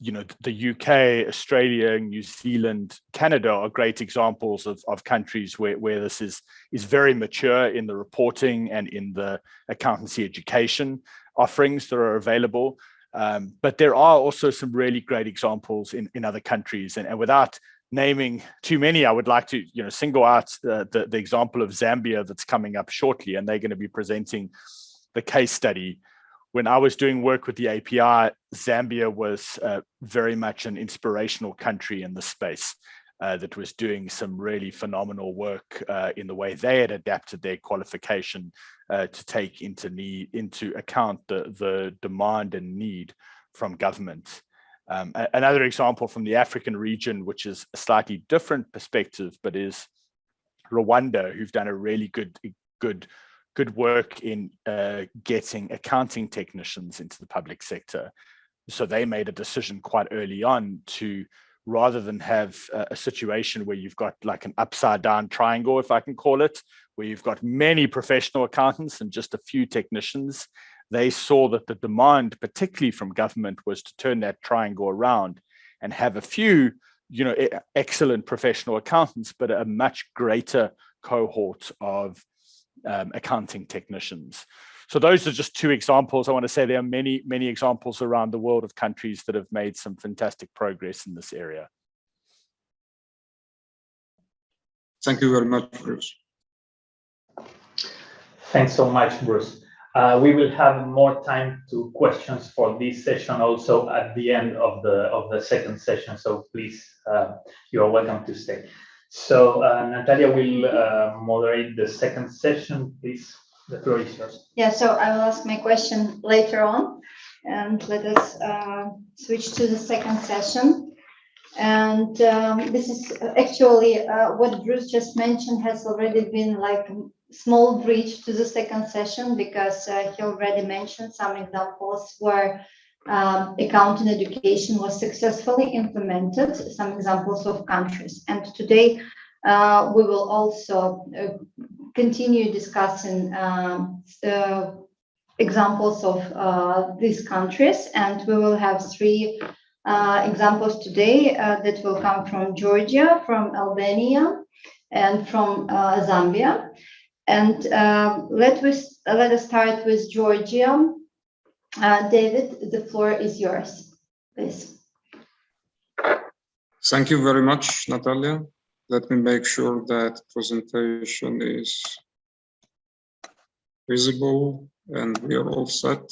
the UK, Australia, New Zealand, Canada are great examples of countries where this is very mature in the reporting and in the accountancy education offerings that are available. But there are also some really great examples in other countries. And without naming too many, I would like to single out the example of Zambia that's coming up shortly, and they're going to be presenting the case study. When I was doing work with the API, Zambia was very much an inspirational country in the space that was doing some really phenomenal work in the way they had adapted their qualification to take into account the demand and need from government. Another example from the African region, which is a slightly different perspective, but is Rwanda, who've done a really good work in getting accounting technicians into the public sector. So they made a decision quite early on to, rather than have a situation where you've got like an upside down triangle, if I can call it, where you've got many professional accountants and just a few technicians, they saw that the demand, particularly from government, was to turn that triangle around and have a few, excellent professional accountants, but a much greater cohort of accounting technicians. So those are just two examples. I want to say there are many, many examples around the world of countries that have made some fantastic progress in this area. Thank you very much, Bruce. Thanks so much, Bruce. We will have more time to questions for this session also at the end of the second session. So please, you are welcome to stay. So Natalia will moderate the second session. Please, the floor is yours. Yeah, so I will ask my question later on, and let us switch to the second session. And this is actually what Bruce just mentioned has already been like a small bridge to the second session, because he already mentioned some examples where accounting education was successfully implemented, some examples of countries. And today we will also continue discussing examples of these countries, and we will have three examples today that will come from Georgia, from Albania, and from Zambia. And let us start with Georgia. David, the floor is yours, please. Thank you very much, Natalia. Let me make sure that presentation is visible and we are all set.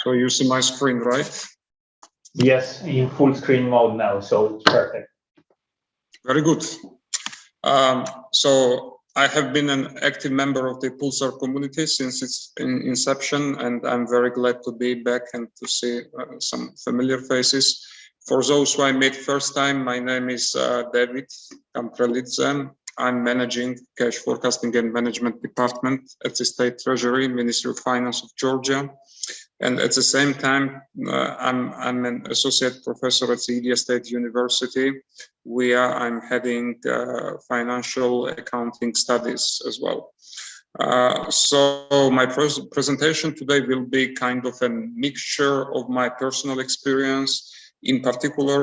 So you see my screen, right? Yes, in full screen mode now, so it's perfect. Very good. So I have been an active member of the PULSAR community since its inception, and I'm very glad to be back and to see some familiar faces. For those who I met first time, my name is David Kamprelidze. I'm managing cash forecasting and management department at the State Treasury, Ministry of Finance of Georgia. And at the same time, I'm an associate professor at the India State University, where I'm heading financial accounting studies as well. So my presentation today will be kind of a mixture of my personal experience. In particular,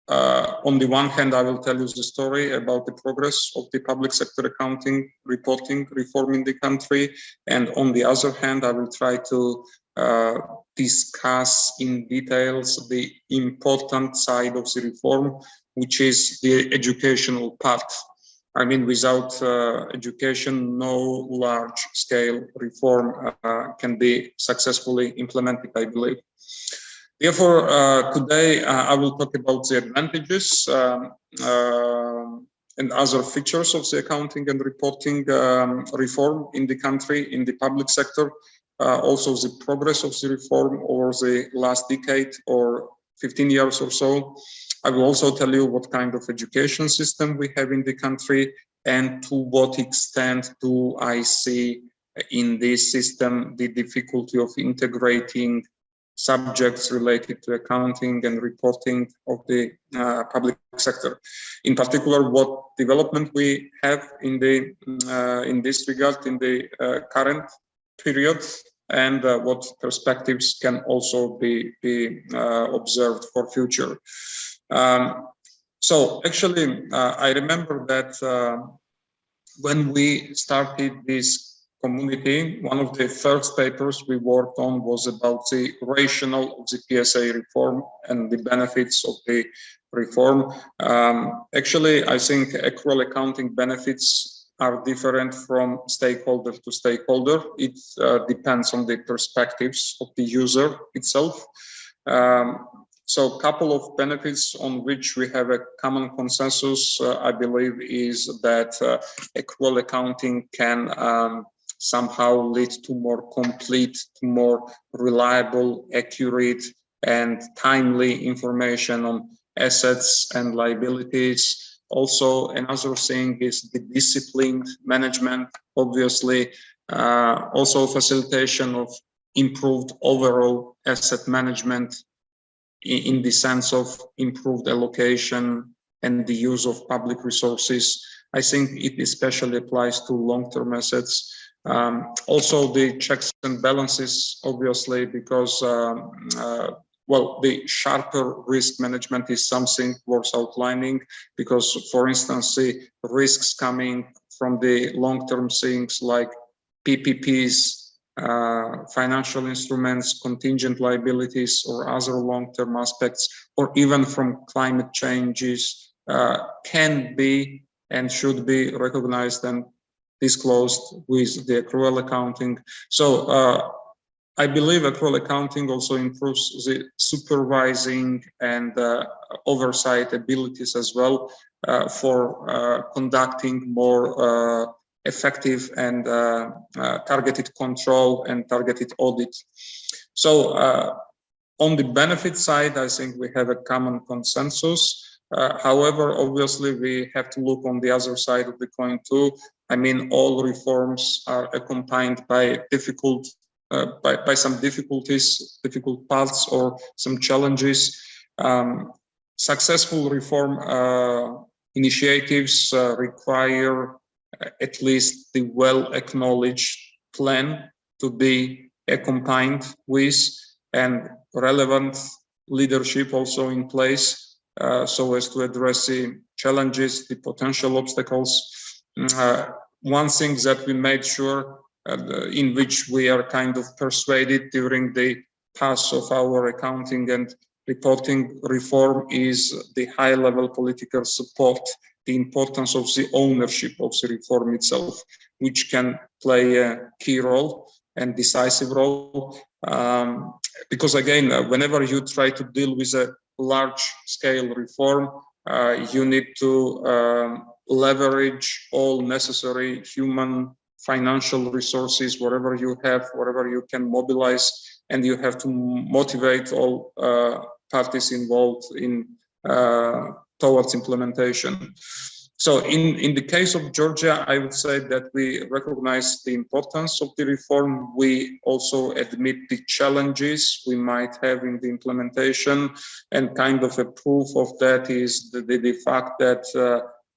on the one hand, I will tell you the story about the progress of the public sector accounting reporting reform in the country. And on the other hand, I will try to discuss in details the important side of the reform, which is the educational part. I mean, without education, no large-scale reform can be successfully implemented, I believe. Therefore, today I will talk about the advantages and other features of the accounting and reporting reform in the country, in the public sector, also the progress of the reform over the last decade or 15 years or so. I will also tell you what kind of education system we have in the country and to what extent do I see in this system the difficulty of integrating subjects related to accounting and reporting of the public sector. In particular, what development we have in the in this regard in the current period, and what perspectives can also be observed for future. So actually, I remember that when we started this community, one of the first papers we worked on was about the rationale of the PSA reform and the benefits of the reform. Actually, I think accrual accounting benefits are different from stakeholder to stakeholder. It depends on the perspectives of the user itself. So a couple of benefits on which we have a common consensus, I believe, is that accrual accounting can somehow lead to more complete, more reliable, accurate, and timely information on assets and liabilities. Also, another thing is the disciplined management, obviously, also facilitation of improved overall asset management in the sense of improved allocation and the use of public resources. I think it especially applies to long-term assets. Also the checks and balances, obviously, because well, the sharper risk management is something worth outlining, because, for instance, the risks coming from the long-term things like PPPs, financial instruments, contingent liabilities, or other long-term aspects, or even from climate changes, can be and should be recognized and disclosed with the accrual accounting. So I believe accrual accounting also improves the supervising and oversight abilities as well for conducting more effective and targeted control and targeted audit. So on the benefit side, I think we have a common consensus. However, obviously, we have to look on the other side of the coin too. I mean, all reforms are accompanied by by some difficulties, difficult paths, or some challenges. Successful reform initiatives require at least the well-acknowledged plan to be accompanied with, and relevant leadership also in place so as to address the challenges, the potential obstacles. One thing that we made sure in which we are kind of persuaded during the path of our accounting and reporting reform is the high-level political support, the importance of the ownership of the reform itself, which can play a key role and decisive role. Because again, whenever you try to deal with a large-scale reform, you need to leverage all necessary human, financial resources, whatever you have, whatever you can mobilize, and you have to motivate all parties involved in towards implementation. So in the case of Georgia, I would say that we recognize the importance of the reform. We also admit the challenges we might have in the implementation, and kind of a proof of that is the fact that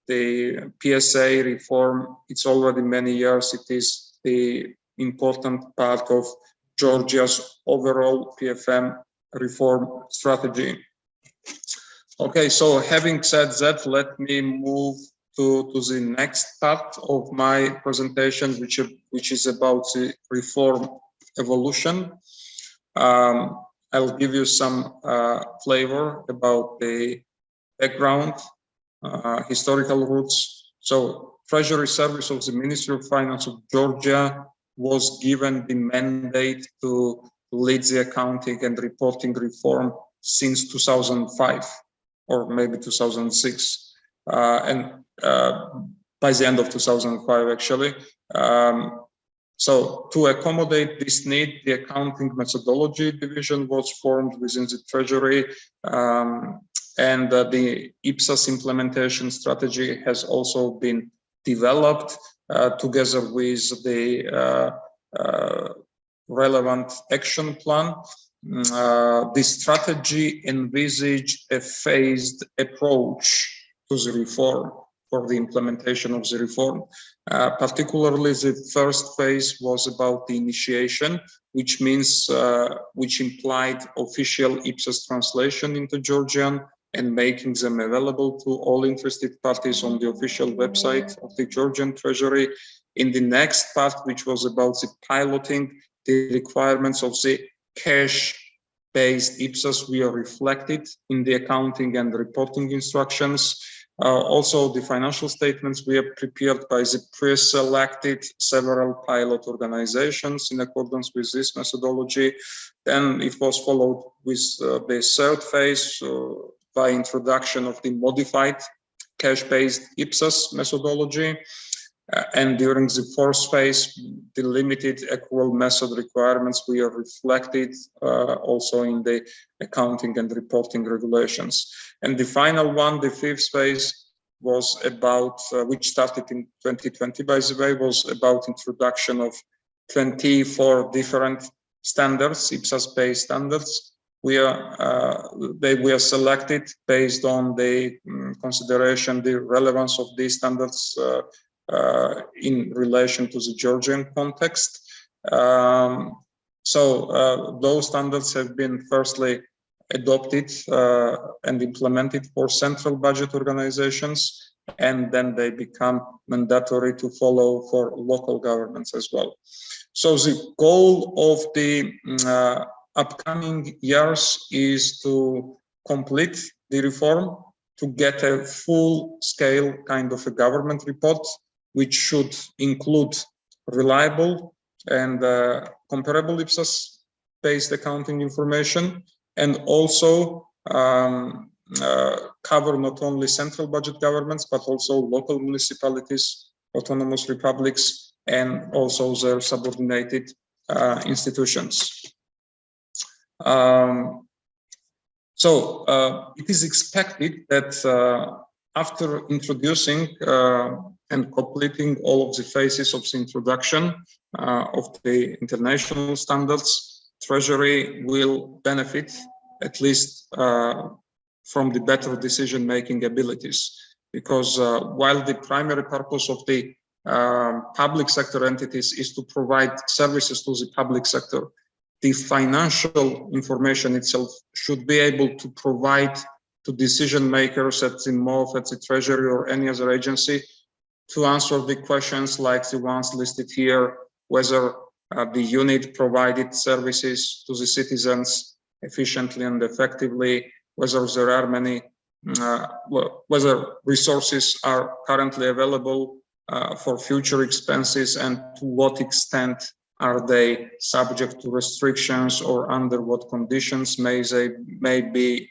the PSA reform, it's already many years, it is the important part of Georgia's overall PFM reform strategy. Okay, so having said that, let me move to the next part of my presentation, which is about the reform evolution. I'll give you some flavor about the background, historical roots. So, Treasury Service of the Ministry of Finance of Georgia was given the mandate to lead the accounting and reporting reform since 2005, or maybe 2006, and by the end of 2005, actually. So to accommodate this need, the accounting methodology division was formed within the Treasury, and the IPSAS implementation strategy has also been developed together with the relevant action plan. The strategy envisaged a phased approach to the reform for the implementation of the reform. Particularly, the first phase was about the initiation, which means, which implied official IPSAS translation into Georgian and making them available to all interested parties on the official website of the Georgian Treasury. In the next part, which was about the piloting, the requirements of the cash-based IPSAS were reflected in the accounting and reporting instructions. Also, the financial statements were prepared by the pre-selected several pilot organizations in accordance with this methodology. Then it was followed with the third phase by introduction of the modified cash-based IPSAS methodology. And during the fourth phase, the limited accrual method requirements were reflected also in the accounting and reporting regulations. And the final one, the fifth phase, was about, which started in 2020, by the way, was about introduction of 24 different standards, IPSAS-based standards. They were selected based on the consideration, the relevance of these standards in relation to the Georgian context. So those standards have been firstly adopted and implemented for central budget organizations, and then they become mandatory to follow for local governments as well. So the goal of the upcoming years is to complete the reform, to get a full-scale kind of a government report, which should include reliable and comparable Ipsos-based accounting information, and also cover not only central budget governments, but also local municipalities, autonomous republics, and also their subordinated institutions. It is expected that after introducing and completing all of the phases of the introduction of the international standards, Treasury will benefit at least from the better decision-making abilities. Because while the primary purpose of the public sector entities is to provide services to the public sector, the financial information itself should be able to provide to decision makers at the MOF, at the Treasury, or any other agency to answer the questions like the ones listed here, whether the unit provided services to the citizens efficiently and effectively, whether there are many, whether resources are currently available for future expenses, and to what extent are they subject to restrictions, or under what conditions may be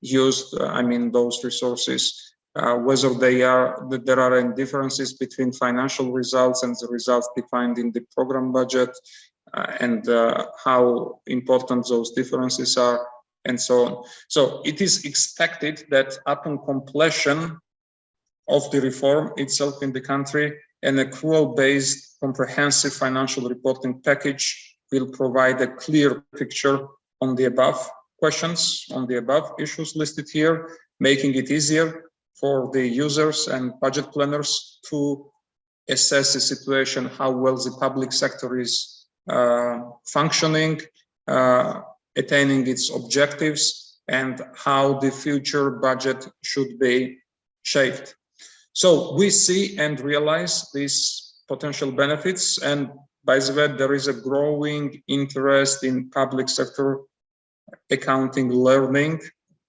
used, I mean, those resources, whether there are any differences between financial results and the results defined in the program budget, and how important those differences are, and so on. So it is expected that upon completion of the reform itself in the country, an accrual-based comprehensive financial reporting package will provide a clear picture on the above questions, on the above issues listed here, making it easier for the users and budget planners to assess the situation, how well the public sector is functioning, attaining its objectives, and how the future budget should be shaped. So we see and realize these potential benefits, and by the way, there is a growing interest in public sector accounting learning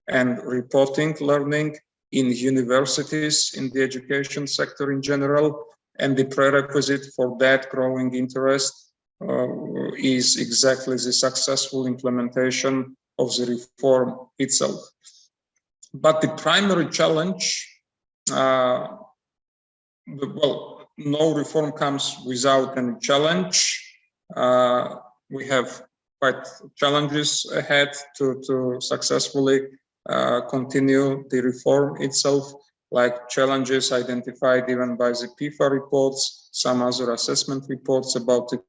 and reporting learning in universities, in the education sector in general, and the prerequisite for that growing interest is exactly the successful implementation of the reform itself. But the primary challenge, well, no reform comes without any challenge. We have quite challenges ahead to successfully continue the reform itself, like challenges identified even by the PIFA reports, some other assessment reports about the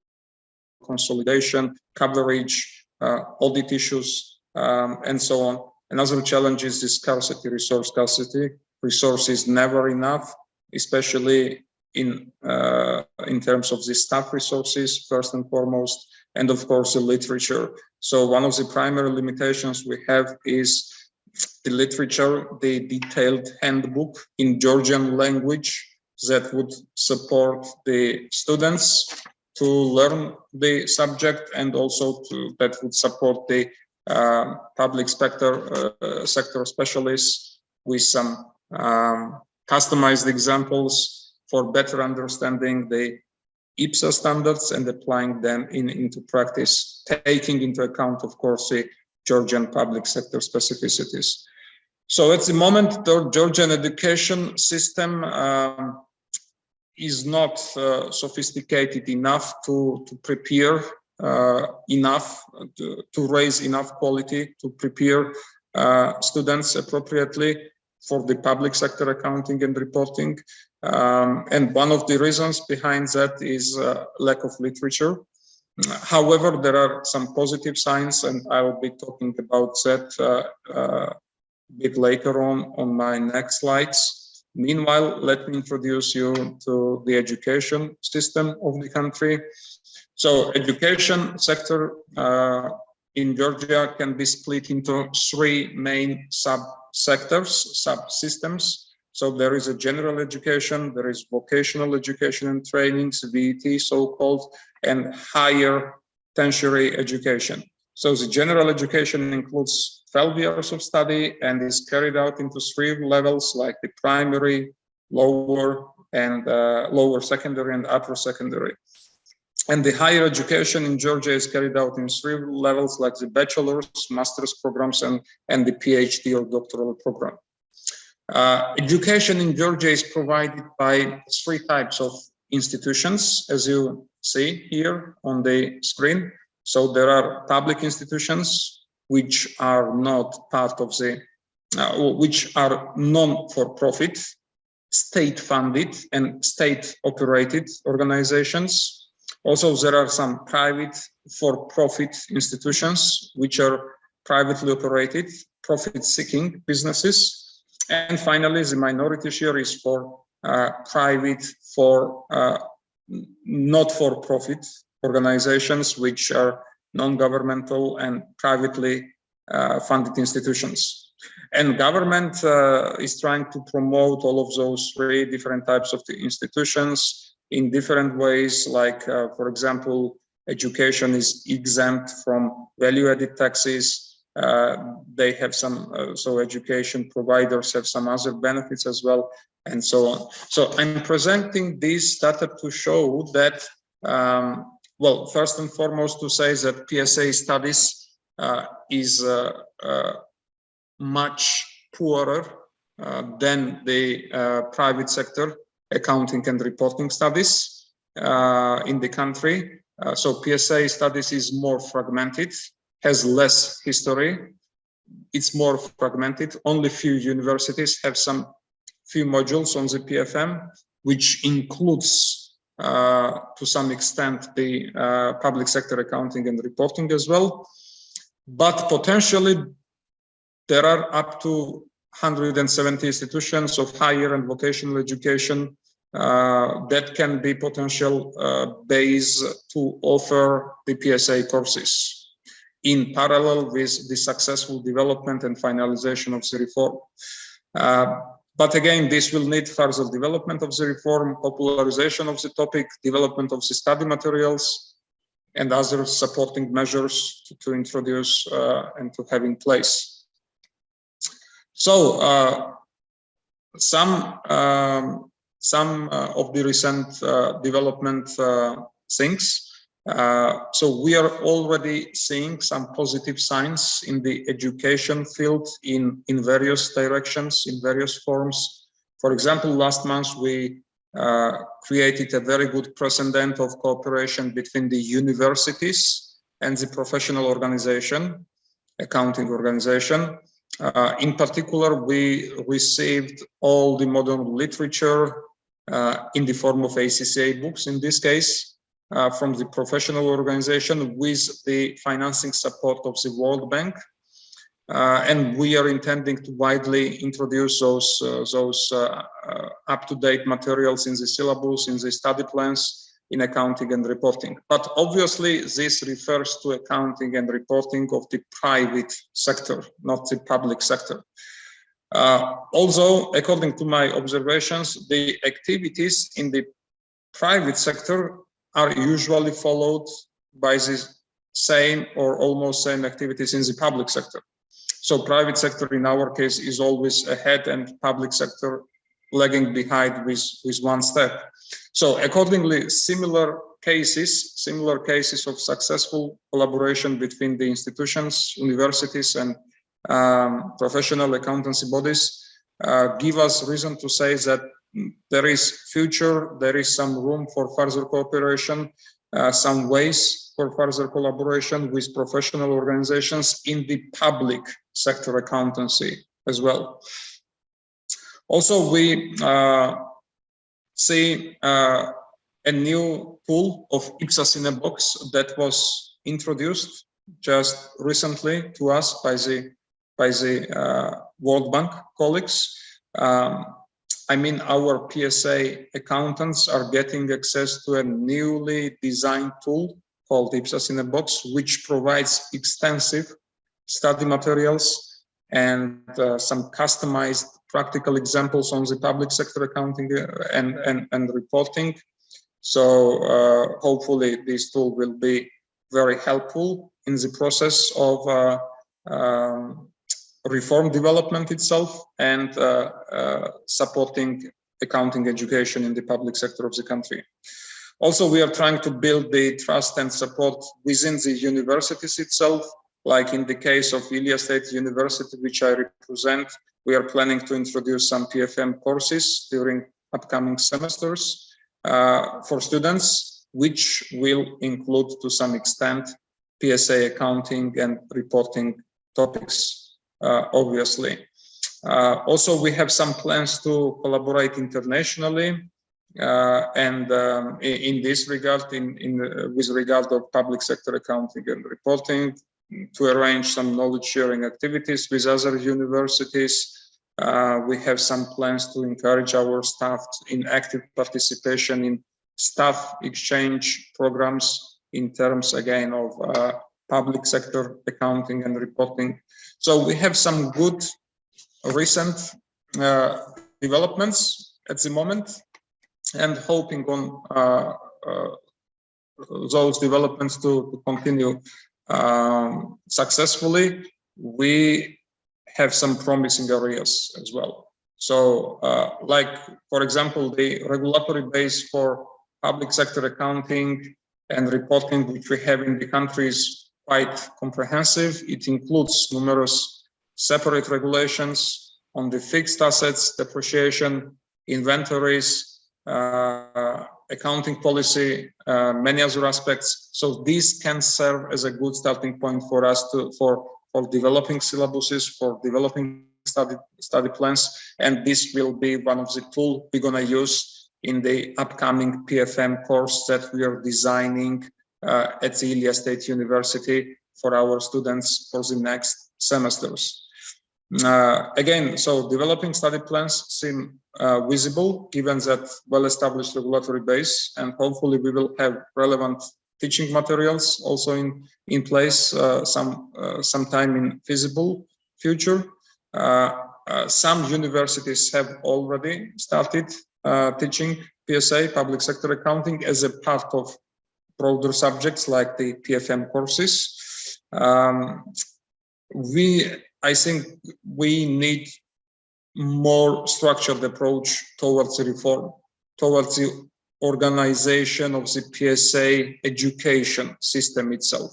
consolidation, coverage, audit issues, and so on. Another challenge is the scarcity, resource scarcity. Resource is never enough, especially in terms of the staff resources, first and foremost, and of course the literature. So one of the primary limitations we have is the literature, the detailed handbook in Georgian language that would support the students to learn the subject, and also that would support the public sector specialists with some customized examples for better understanding the IPSA standards and applying them into practice, taking into account, of course, the Georgian public sector specificities. So at the moment, the Georgian education system is not sophisticated enough to prepare enough, to raise enough quality, to prepare students appropriately for the public sector accounting and reporting. And one of the reasons behind that is lack of literature. However, there are some positive signs, and I will be talking about that a bit later on my next slides. Meanwhile, let me introduce you to the education system of the country. So education sector in Georgia can be split into three main sub-sectors, subsystems. So there is a general education, there is vocational education and trainings, VET so-called, and higher tertiary education. So the general education includes 12 years of study and is carried out into three levels, like the primary, lower, and lower secondary and upper secondary. And the higher education in Georgia is carried out in 3 levels, like the bachelor's, master's programs, and the PhD or doctoral program. Education in Georgia is provided by 3 types of institutions, as you see here on the screen. So there are public institutions, which are not part of the, which are non-for-profit, state-funded and state-operated organizations. Also, there are some private for-profit institutions, which are privately operated, profit-seeking businesses. And finally, the minority share is for private, for not-for-profit organizations, which are non-governmental and privately funded institutions. And government is trying to promote all of those 3 different types of the institutions in different ways, like, for example, education is exempt from value-added taxes. They have some, so education providers have some other benefits as well, and so on. So I'm presenting this data to show that, well, first and foremost, to say that PSA studies is much poorer than the private sector accounting and reporting studies in the country. So PSA studies is more fragmented, has less history. It's more fragmented. Only few universities have some few modules on the PFM, which includes to some extent the public sector accounting and reporting as well. But potentially there are up to 170 institutions of higher and vocational education that can be potential base to offer the PSA courses in parallel with the successful development and finalization of the reform. But again, this will need further development of the reform, popularization of the topic, development of the study materials, and other supporting measures to introduce and to have in place. So some of the recent development things. So we are already seeing some positive signs in the education field in various directions, in various forms. For example, last month we created a very good precedent of cooperation between the universities and the professional organization, accounting organization. In particular, we received all the modern literature in the form of ACCA books, in this case, from the professional organization with the financing support of the World Bank. And we are intending to widely introduce those up-to-date materials in the syllabus, in the study plans, in accounting and reporting. But obviously, this refers to accounting and reporting of the private sector, not the public sector. Also, according to my observations, the activities in the private sector are usually followed by the same or almost same activities in the public sector. So private sector in our case is always ahead and public sector lagging behind with 1 step. So accordingly, similar cases of successful collaboration between the institutions, universities, and professional accountancy bodies give us reason to say that there is future, there is some room for further cooperation, some ways for further collaboration with professional organizations in the public sector accountancy as well. Also, we see a new tool of IPSAS in a box that was introduced just recently to us by the World Bank colleagues. I mean, our PSA accountants are getting access to a newly designed tool called IPSAS in a box, which provides extensive study materials and some customized practical examples on the public sector accounting and reporting. So hopefully this tool will be very helpful in the process of reform development itself and supporting accounting education in the public sector of the country. Also, we are trying to build the trust and support within the universities itself, like in the case of Ilya State University, which I represent. We are planning to introduce some PFM courses during upcoming semesters for students, which will include to some extent PSA accounting and reporting topics, obviously. Also, we have some plans to collaborate internationally, and in this regard, with regard of public sector accounting and reporting, to arrange some knowledge sharing activities with other universities. We have some plans to encourage our staff in active participation in staff exchange programs in terms again of public sector accounting and reporting. So we have some good recent developments at the moment, and hoping on those developments to continue successfully. We have some promising areas as well. So like, for example, the regulatory base for public sector accounting and reporting, which we have in the country, is quite comprehensive. It includes numerous separate regulations on the fixed assets, depreciation, inventories, accounting policy, many other aspects. So these can serve as a good starting point for us for developing syllabuses, for developing study plans, and this will be one of the tools we're gonna use in the upcoming PFM course that we are designing at the Ilya State University for our students for the next semesters. Again, so developing study plans seem visible given that well-established regulatory base, and hopefully we will have relevant teaching materials also in place sometime in feasible future. Some universities have already started teaching PSA, public sector accounting, as a part of broader subjects like the PFM courses. I think we need more structured approach towards the reform, towards the organization of the PSA education system itself,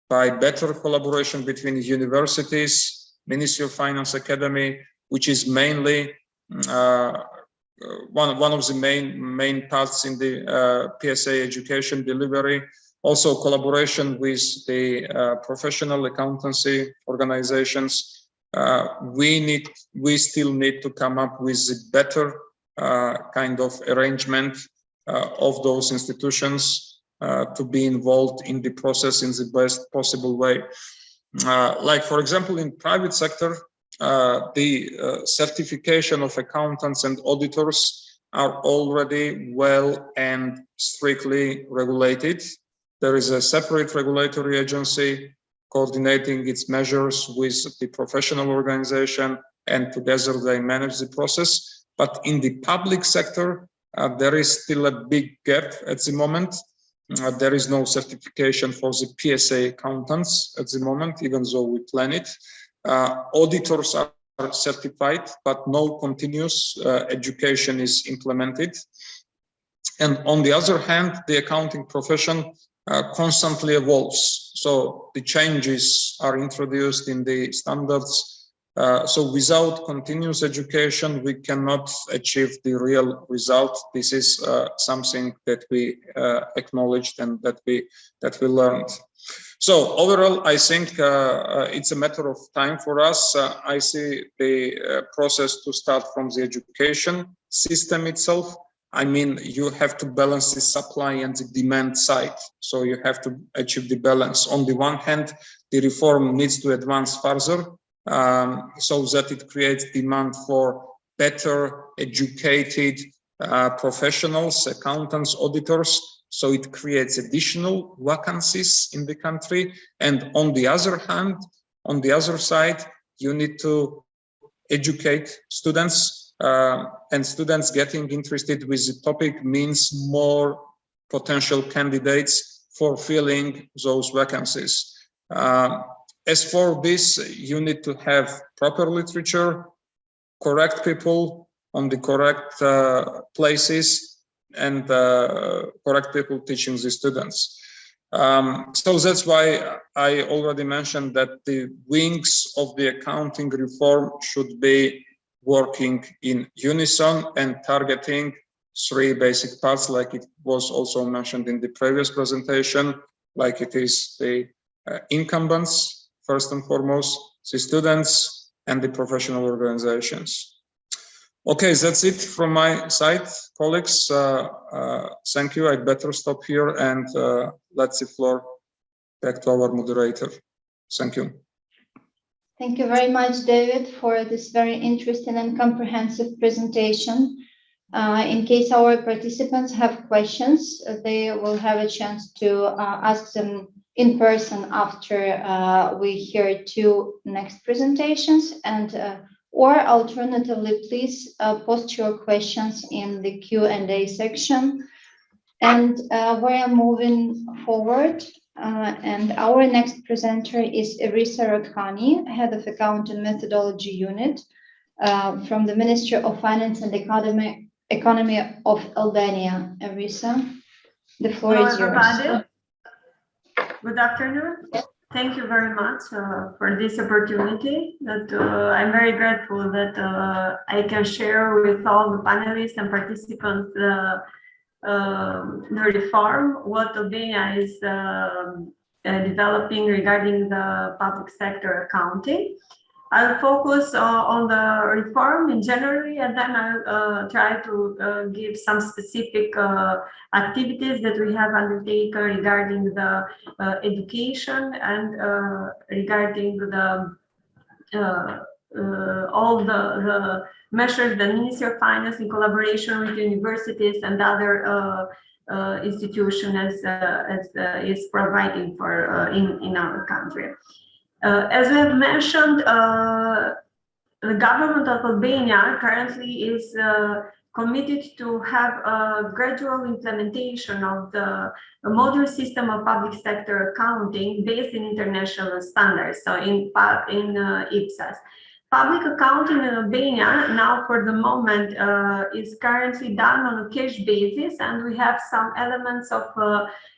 by better collaboration between universities, Ministry of Finance Academy, which is mainly one of the main parts in the PSA education delivery. Also collaboration with the professional accountancy organizations. We still need to come up with a better kind of arrangement of those institutions to be involved in the process in the best possible way. Like, for example, in private sector, the certification of accountants and auditors are already well and strictly regulated. There is a separate regulatory agency coordinating its measures with the professional organization, and together they manage the process. But in the public sector, there is still a big gap at the moment. There is no certification for the PSA accountants at the moment, even though we plan it. Auditors are certified, but no continuous education is implemented. And on the other hand, the accounting profession constantly evolves. So the changes are introduced in the standards. So without continuous education, we cannot achieve the real result. This is something that we acknowledged and that we learned. So overall, I think it's a matter of time for us. I see the process to start from the education system itself. I mean, you have to balance the supply and the demand side. So you have to achieve the balance. On the one hand, the reform needs to advance further so that it creates demand for better educated professionals, accountants, auditors. So it creates additional vacancies in the country. And on the other hand, on the other side, you need to educate students. And students getting interested with the topic means more potential candidates for filling those vacancies. As for this, you need to have proper literature, correct people, on the correct places and correct people teaching the students. So that's why I already mentioned that the wings of the accounting reform should be working in unison and targeting three basic parts, like it was also mentioned in the previous presentation, like it is the incumbents, first and foremost, the students, and the professional organizations. Okay, that's it from my side, colleagues. Thank you. I'd better stop here and let the floor back to our moderator. Thank you. Thank you very much, David, for this very interesting and comprehensive presentation. In case our participants have questions, they will have a chance to ask them in person after we hear two next presentations, and or alternatively, please post your questions in the Q&A section. And we are moving forward. And our next presenter is Irissa Rakhani, Head of Accounting Methodology Unit from the Ministry of Finance and Economy of Albania. Irissa, the floor is yours. Everybody. Good afternoon. Thank you very much for this opportunity. That I'm very grateful that I can share with all the panelists and participants the reform, what Albania is developing regarding the public sector accounting. I'll focus on the reform in general, and then I'll try to give some specific activities that we have undertaken regarding the education and regarding the all the measures the Ministry of Finance in collaboration with universities and other institutions as is providing for in our country. As we have mentioned, the government of Albania currently is committed to have a gradual implementation of the modern system of public sector accounting based in international standards, so in IPSAS. Public accounting in Albania now for the moment is currently done on a cash basis, and we have some elements of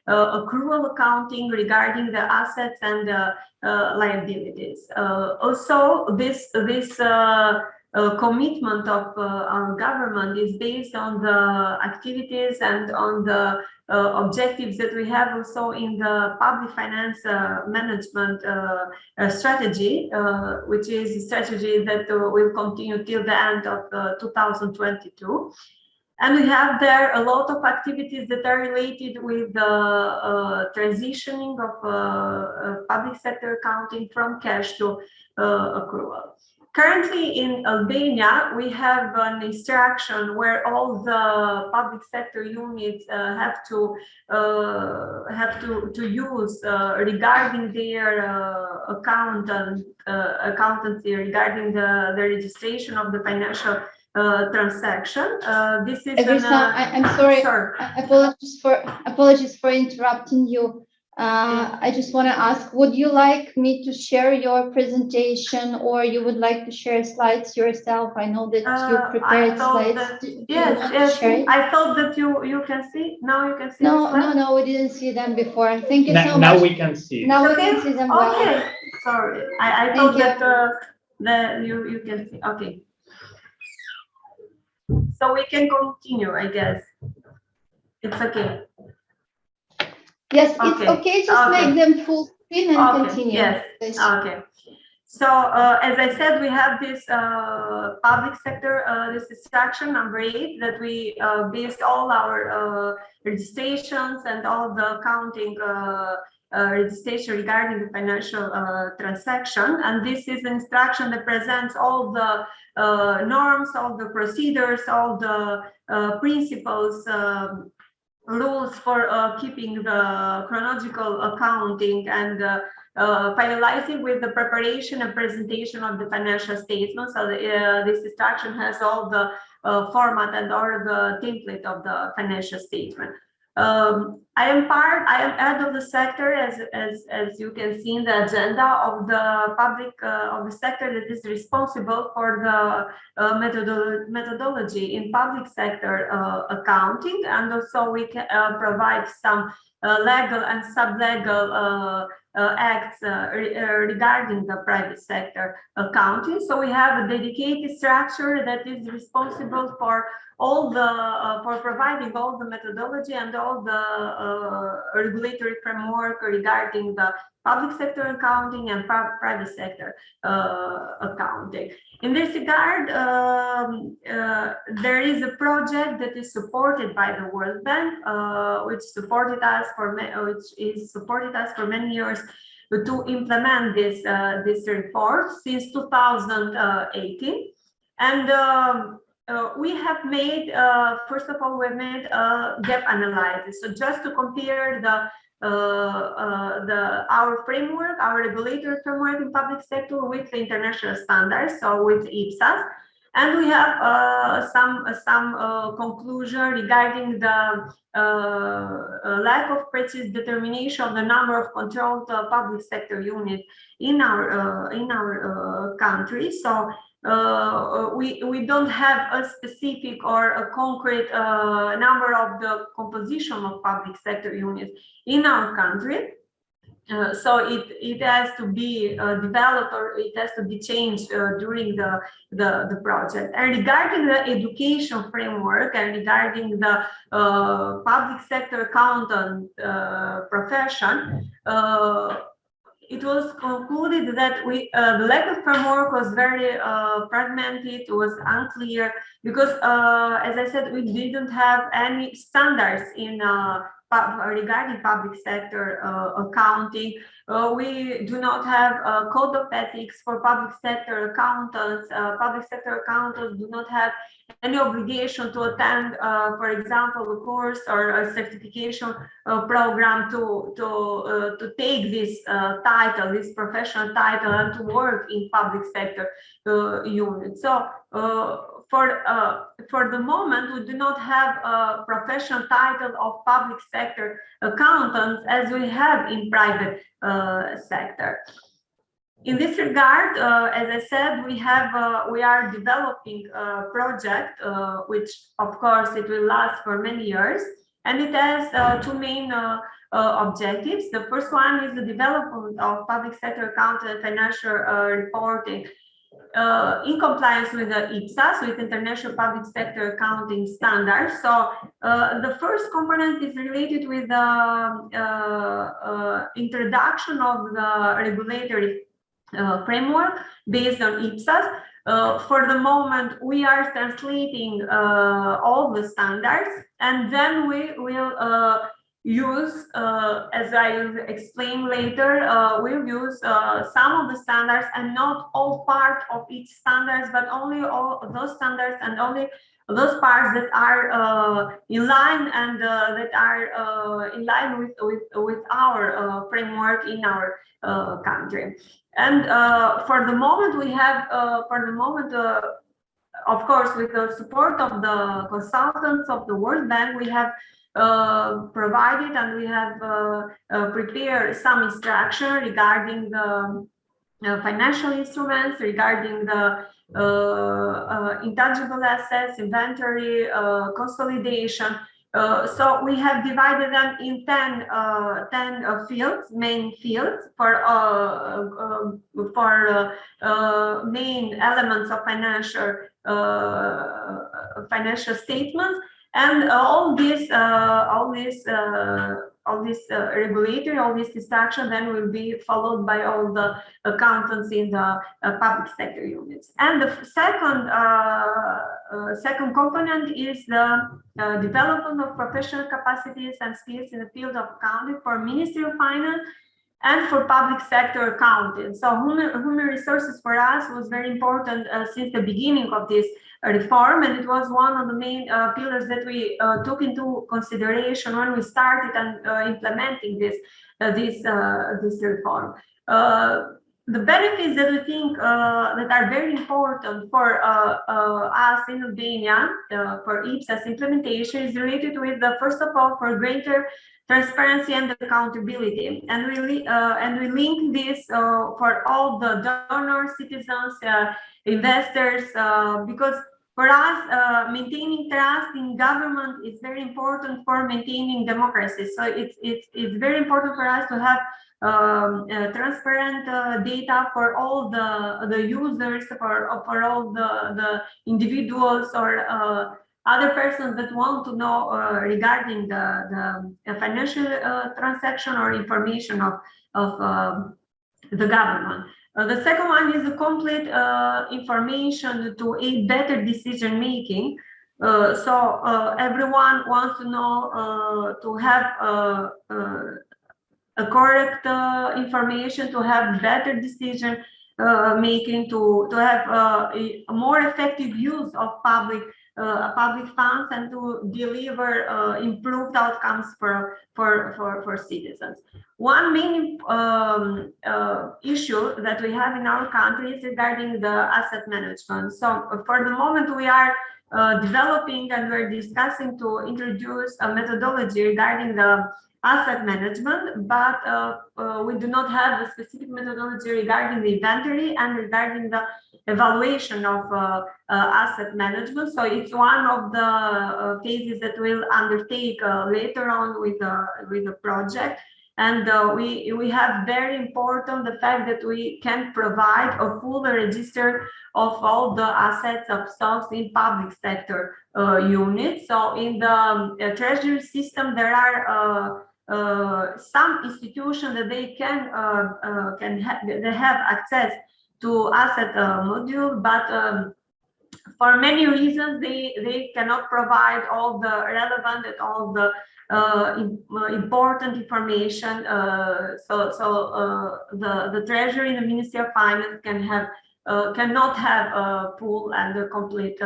accrual accounting regarding the assets and liabilities. Also, this commitment of our government is based on the activities and on the objectives that we have also in the public finance management strategy, which is a strategy that will continue till the end of 2022. And we have there a lot of activities that are related with the transitioning of public sector accounting from cash to accrual. Currently in Albania, we have an instruction where all the public sector units have to use regarding their accountancy regarding the registration of the financial transaction. This is Irissa, I'm sorry. Apologies for interrupting you. I just want to ask, would you like me to share your presentation, or you would like to share slides yourself? I know that you prepared slides. Yes. I thought that you can see. Now you can see. No, we didn't see them before. Thank you so much. Now we can see. Now we can see them well. Okay. Sorry. I thought that you can see. Okay. So we can continue, I guess. It's okay. Yes, it's okay. Just make them full screen and continue. Yes. Okay. So as I said, we have this public sector, this instruction number 8 that we based all our registrations and all the accounting registration regarding the financial transaction. And this is an instruction that presents all the norms, all the procedures, all the principles, rules for keeping the chronological accounting and finalizing with the preparation and presentation of the financial statements. So this instruction has all the format and all the template of the financial statement. I am head of the sector, as you can see in the agenda of the public of the sector that is responsible for the methodology in public sector accounting, and also we can provide some legal and sub-legal acts regarding the private sector accounting. So we have a dedicated structure that is responsible for all the for providing all the methodology and all the regulatory framework regarding the public sector accounting and private sector accounting. In this regard, there is a project that is supported by the World Bank, which supported us for many years to implement this report since 2018, and we have made, first of all, we've made a gap analysis. So just to compare our framework, our regulatory framework in public sector with the international standards, so with IPSAS, and we have some conclusion regarding the lack of precise determination of the number of controlled public sector units in our country. So we don't have a specific or a concrete number of the composition of public sector units in our country. So it has to be developed, or it has to be changed during the project. And regarding the education framework and regarding the public sector accountant profession, it was concluded that the legal framework was very fragmented, it was unclear, because as I said, we didn't have any standards in regarding public sector accounting. We do not have a code of ethics for public sector accountants. Public sector accountants do not have any obligation to attend, for example, a course or a certification program to take this title, this professional title, and to work in public sector unit. So for the moment, we do not have a professional title of public sector accountants as we have in private sector. In this regard, as I said, we are developing a project, which of course it will last for many years, and it has two main objectives. The first one is the development of public sector accounting and financial reporting in compliance with the IPSAS, with International Public Sector Accounting Standards. So the first component is related with the introduction of the regulatory framework based on IPSAS. For the moment, we are translating all the standards, and then we will use, as I will explain later, we'll use some of the standards and not all part of each standards, but only all those standards and only those parts that are in line and that are in line with our framework in our country. And for the moment, we have, of course, with the support of the consultants of the World Bank, we have provided and we have prepared some instruction regarding the financial instruments, regarding the intangible assets, inventory, consolidation. So we have divided them in 10 fields, main fields for main elements of financial statements, and all this regulatory, all this instruction then will be followed by all the accountants in the public sector units. And the second component is the development of professional capacities and skills in the field of accounting for Ministry of Finance and for public sector accounting. So human resources for us was very important since the beginning of this reform, and it was one of the main pillars that we took into consideration when we started and implementing this reform. the benefits that we think that are very important for us in Albania for IPSAS implementation is related with first of all, for greater transparency and accountability, and we link this for all the donors, citizens, investors, because for us, maintaining trust in government is very important for maintaining democracy. So it's very important for us to have transparent data for all the users, for all the individuals or other persons that want to know regarding the financial transaction or information of the government. The second one is the complete information to aid better decision making. So everyone wants to know to have a correct information, to have better decision making, to have a more effective use of public funds, and to deliver improved outcomes for citizens. One main issue that we have in our country is regarding the asset management. So for the moment we are developing and we're discussing to introduce a methodology regarding the asset management, but we do not have a specific methodology regarding the inventory and regarding the evaluation of asset management. So it's one of the phases that we'll undertake later on with the project. And we have very important the fact that we can provide a full register of all the assets of stocks in public sector units. So in the treasury system, there are some institutions that they they have access to asset module, but for many reasons they cannot provide all the relevant and all the important information. The Treasury and the Ministry of Finance cannot have a full and a complete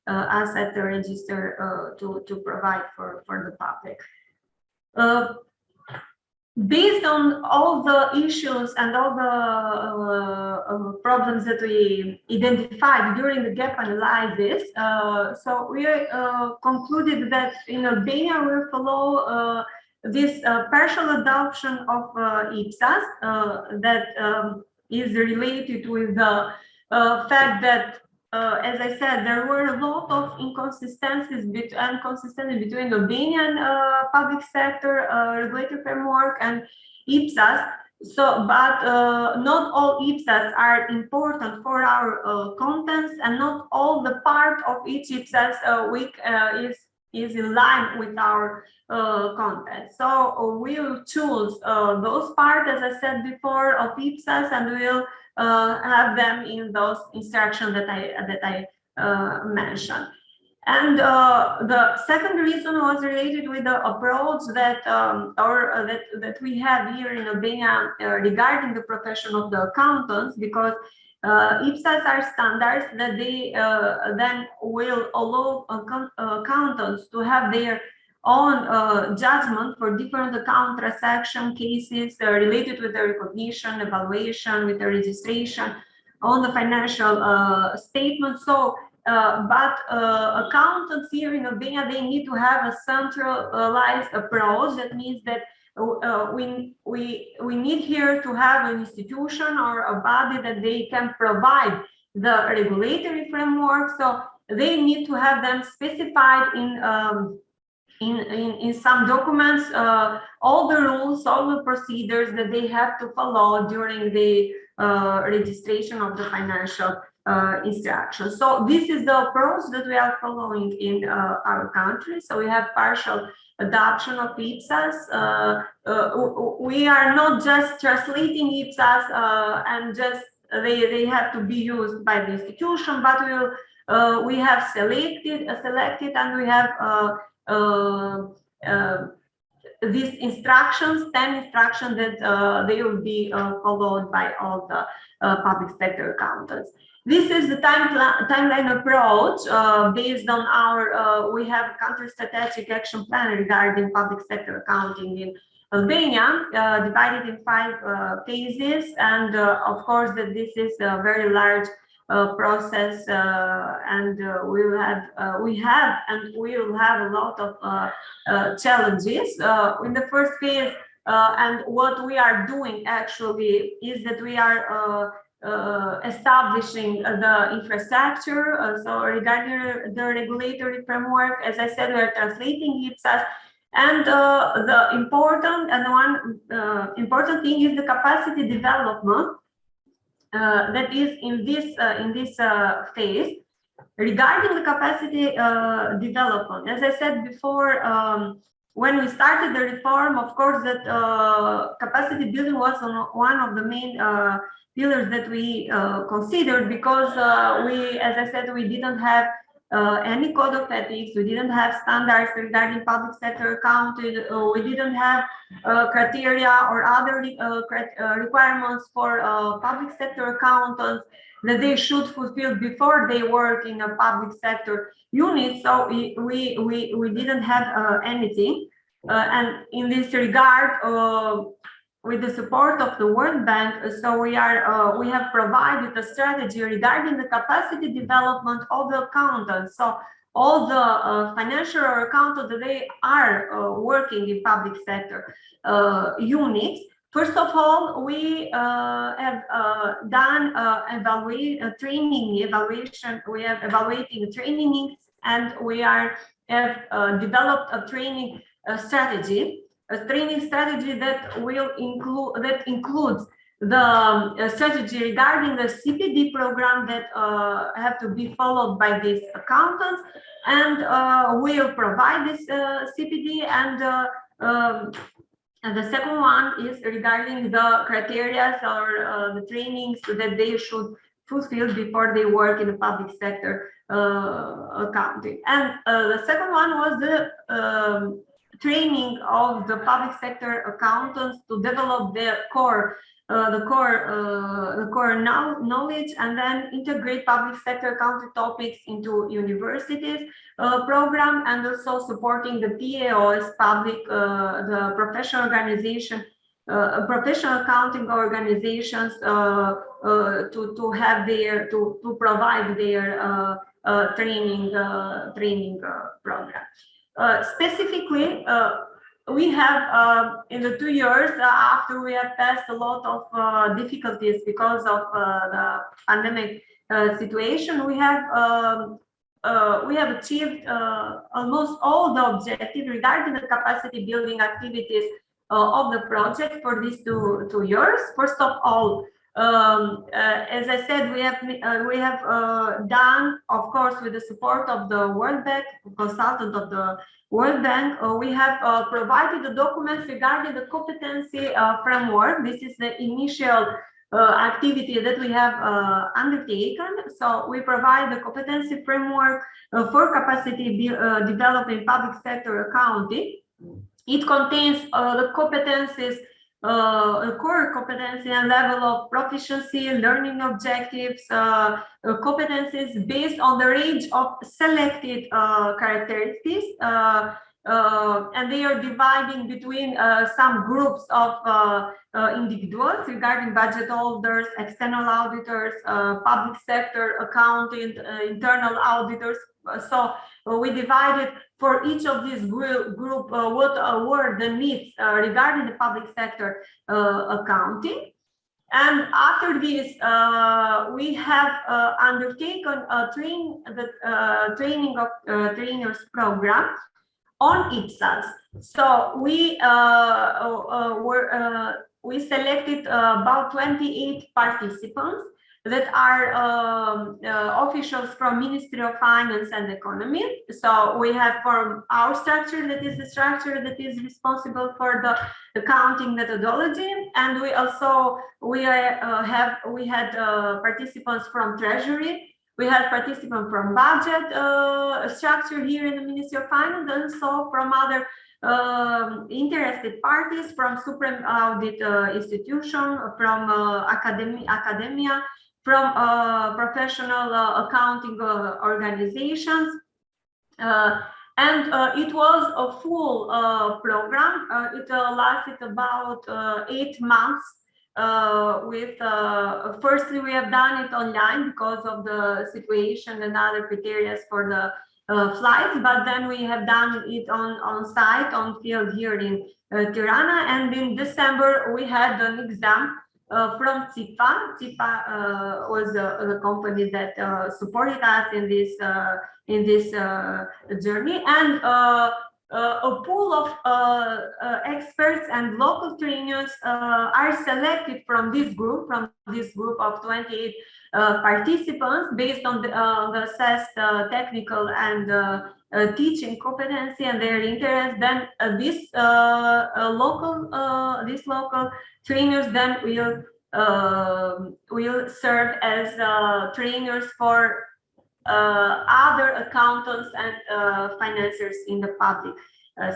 asset register to provide for the public. Based on all the issues and all the problems that we identified during the gap analysis, so we concluded that in Albania we'll follow this partial adoption of IPSAS that is related with the fact that as I said, there were a lot of inconsistencies between the Albanian public sector regulatory framework and IPSAS. So, but not all IPSAS are important for our contents, and not all the part of each IPSAS is in line with our content. So we will choose those parts, as I said before, of IPSAS, and we'll have them in those instructions that I mentioned. And the second reason was related with the approach that that we have here in Albania regarding the profession of the accountants, because IPSAS are standards that they then will allow accountants to have their own judgment for different account transaction cases related with the recognition, evaluation, with the registration on the financial statement. So, but accountants here in Albania, they need to have a centralized approach. That means that we need here to have an institution or a body that they can provide the regulatory framework. So they need to have them specified in some documents, all the rules, all the procedures that they have to follow during the registration of the financial instructions. So this is the approach that we are following in our country. So we have partial adoption of IPSAS. We are not just translating IPSAS and just they have to be used by the institution, but we have selected and we have these instructions, 10 instructions that they will be followed by all the public sector accountants. This is the timeline approach based on our, we have country strategic action plan regarding public sector accounting in Albania, divided in 5 phases, and of course that this is a very large process, and we will have and we will have a lot of challenges in the first phase. And what we are doing actually is that we are establishing the infrastructure. So regarding the regulatory framework, as I said, we are translating IPSAS. And the important thing is the capacity development that is in this phase. Regarding the capacity development, as I said before, when we started the reform, of course, that capacity building was one of the main pillars that we considered, because we, as I said, we didn't have any code of ethics, we didn't have standards regarding public sector accounting, we didn't have criteria or other requirements for public sector accountants that they should fulfill before they work in a public sector unit. So we didn't have anything, and in this regard, with the support of the World Bank, so we have provided a strategy regarding the capacity development of the accountants. So all the financial or accountants, they are working in public sector units. First of all, we have done training evaluation. We have evaluating trainings, and we have developed a training strategy. A training strategy that includes the strategy regarding the CPD program that have to be followed by these accountants, and we'll provide this CPD. And the second one is regarding the criteria or the trainings that they should fulfill before they work in the public sector accounting. And the second one was the training of the public sector accountants to develop their core knowledge, and then integrate public sector accounting topics into universities program, and also supporting the PAOs, the professional organization, professional accounting organizations to have their to provide their training program. Specifically, we have in the 2 years after we have passed a lot of difficulties because of the pandemic situation, we have achieved almost all the objectives regarding the capacity building activities of the project for these two years. First of all, as I said, we have done, of course, with the support of the World Bank, consultant of the World Bank, we have provided the documents regarding the competency framework. This is the initial activity that we have undertaken. So we provide the competency framework for capacity developing public sector accounting. It contains the competencies, core competency and level of proficiency, learning objectives, competencies based on the range of selected characteristics, and they are dividing between some groups of individuals regarding budget holders, external auditors, public sector accounting, internal auditors. So we divided for each of these group what were the needs regarding the public sector accounting. And after this, we have undertaken a training of trainers program on IPSAS. So we selected about 28 participants that are officials from Ministry of Finance and Economy. So we have from our structure, that is the structure that is responsible for the accounting methodology, and we also had participants from Treasury. We had participants from budget structure here in the Ministry of Finance, and also from other interested parties, from Supreme Audit Institution, from academia, from professional accounting organizations. And it was a full program. It lasted about 8 months. Firstly, we have done it online because of the situation and other criteria for the flights, but then we have done it on site, on field here in Tirana. And in December, we had an exam from CIPA. CIPA was the company that supported us in this journey, and a pool of experts and local trainers are selected from this group of 28 participants based on the assessed technical and teaching competency and their interest. Then these local trainers then will serve as trainers for other accountants and financiers in the public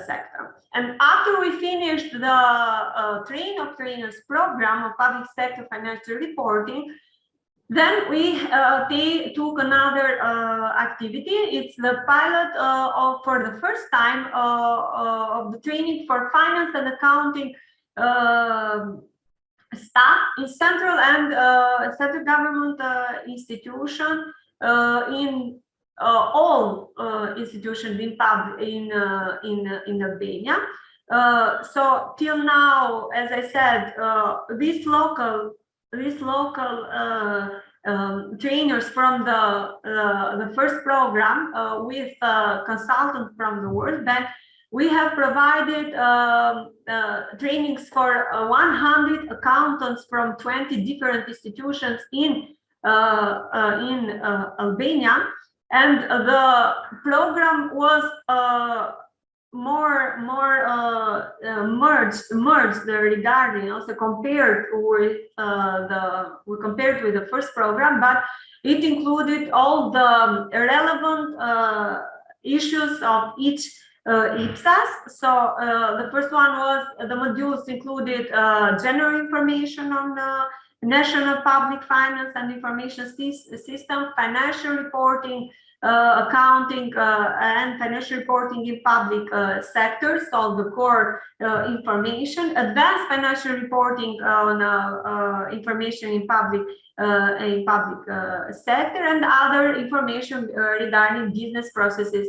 sector. And after we finished the Train of Trainers program of public sector financial reporting, then we took another activity. It's the pilot for the first time of the training for finance and accounting staff in central and central government institutions, in all institutions in Albania. So till now, as I said, these local trainers from the first program with consultants from the WorldBank, we have provided trainings for 100 accountants from 20 different institutions in Albania, and the program was more merged regarding, also compared with the first program, but it included all the relevant issues of each IPSAS. So the first one was, the modules included general information on national public finance and information system, financial reporting, accounting and financial reporting in public sectors, all the core information, advanced financial reporting on information in public sector, and other information regarding business processes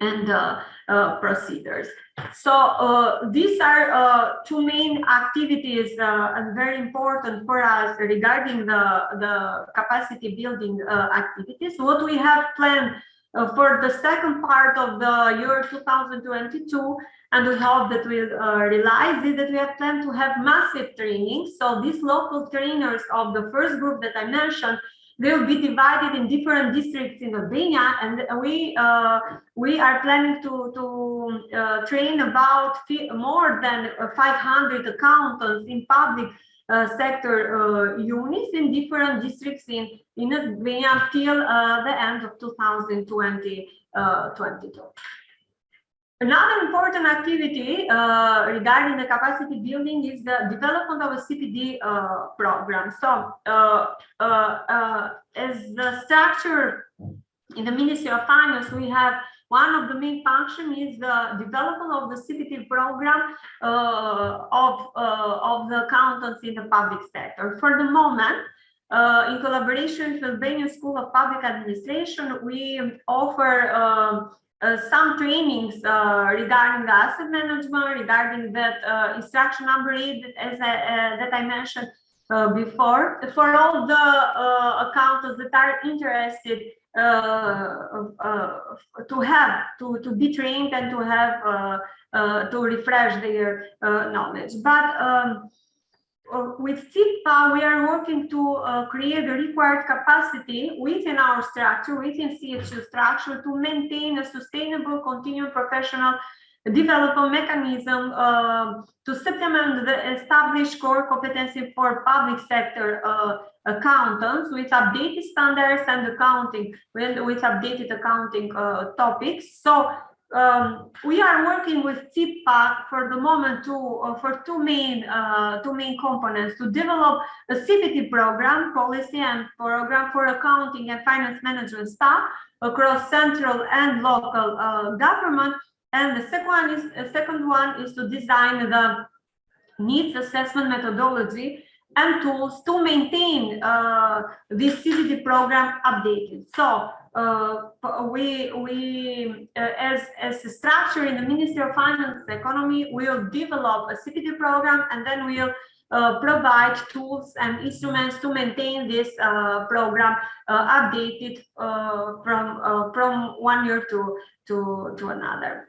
and procedures. So these are two main activities and very important for us regarding the capacity building activities. What we have planned for the second part of the year 2022, and we hope that we'll realize it, that we have planned to have massive training. So these local trainers of the first group that I mentioned, they will be divided in different districts in Albania, and we are planning to train about more than 500 accountants in public sector units in different districts in Albania till the end of 2022. Another important activity regarding the capacity building is the development of a CPD program. So, as the structure in the Ministry of Finance, we have one of the main functions is the development of the CPD program of the accountants in the public sector. For the moment, in collaboration with the Albanian School of Public Administration, we offer some trainings regarding the asset management, regarding that instruction number 8 that I mentioned before, for all the accountants that are interested to be trained and to have to refresh their knowledge. But with CIPA, we are working to create the required capacity within our structure, within CHU structure, to maintain a sustainable, continuing professional development mechanism to supplement the established core competency for public sector accountants with updated standards and accounting, with updated accounting topics. So we are working with CIPA for the moment for two main components: to develop a CPT program, policy and program for accounting and finance management staff across central and local government. And the second one is to design the needs assessment methodology and tools to maintain this CPT program updated. So as a structure in the Ministry of Finance and Economy, we'll develop a CPT program, and then we'll provide tools and instruments to maintain this program updated from 1 year to another.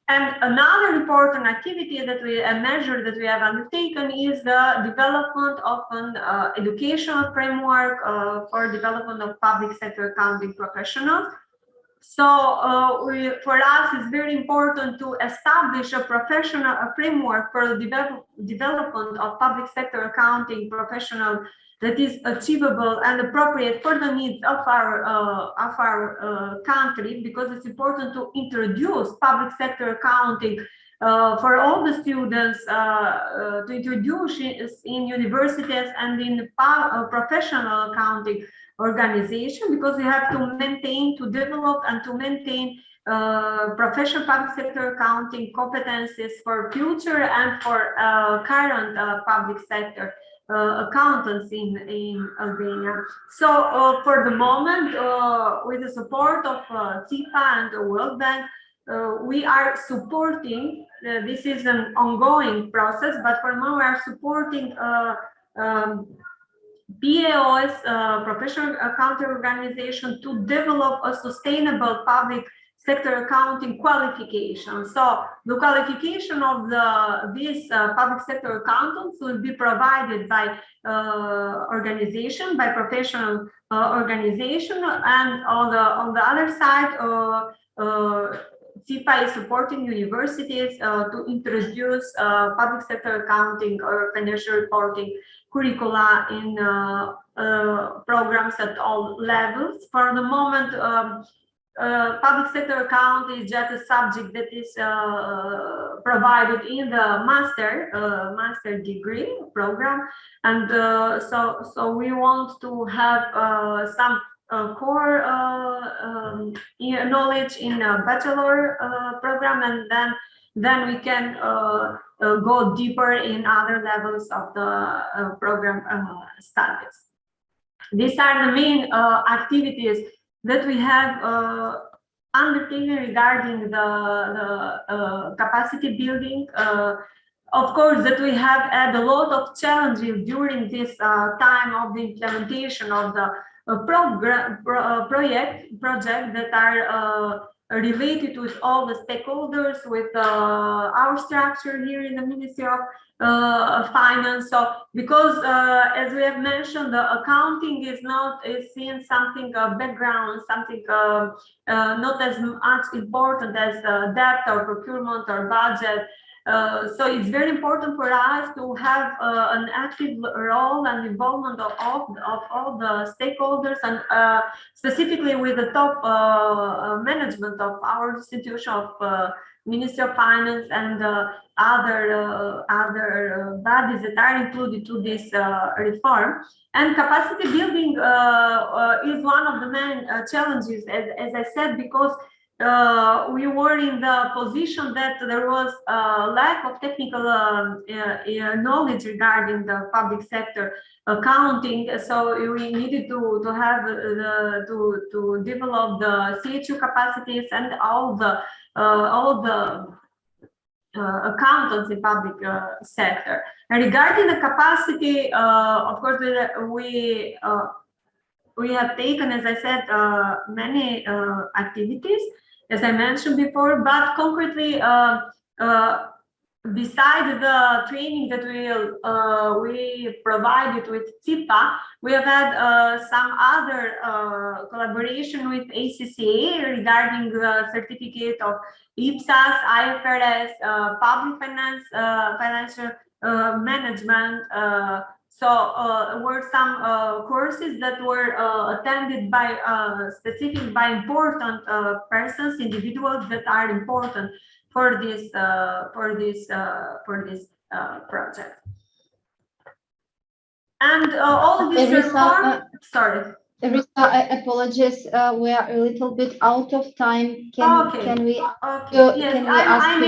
And another important activity that a measure that we have undertaken is the development of an educational framework for development of public sector accounting professionals. So for us, it's very important to establish a framework for the development of public sector accounting professional that is achievable and appropriate for the needs of our country, because it's important to introduce public sector accounting for all the students, to introduce in universities and in professional accounting organization, because we have to develop and to maintain professional public sector accounting competencies for future and for current public sector accountancy in Albania. So for the moment, with the support of CIPA and the WorldBank, we are supporting, this is an ongoing process, but for now we are supporting PAOs, professional accounting organization, to develop a sustainable public sector accounting qualification. So the qualification of these public sector accountants will be provided by organization, by professional organization, and on the other side, CIPA is supporting universities to introduce public sector accounting or financial reporting curricula in programs at all levels. For the moment, public sector account is just a subject that is provided in the master degree program, and so we want to have some core knowledge in a bachelor program, and then we can go deeper in other levels of the program studies. These are the main activities that we have undertaken regarding the capacity building. Of course, that we have had a lot of challenges during this time of the implementation of the project that are related with all the stakeholders, with our structure here in the Ministry of Finance. So because as we have mentioned, the accounting is seen something background, something not as much important as debt or procurement or budget. So it's very important for us to have an active role and involvement of all the stakeholders, and specifically with the top management of our institution, of Ministry of Finance and other bodies that are included to this reform. And capacity building is one of the main challenges, as I said, because we were in the position that there was a lack of technical knowledge regarding the public sector accounting. So we needed to have to develop the CHU capacities and all the accountants in public sector. And regarding the capacity, of course, we have taken, as I said, many activities, as I mentioned before, but concretely, besides the training that we provided with CIPA, we have had some other collaboration with ACCA regarding the certificate of IPSAS, IFRS, public finance, financial management, So were some courses that were attended by specific by important persons, individuals that are important for this project. And all of this reform. Sorry. Irissa, I apologize. We are a little bit out of time. Can we ask you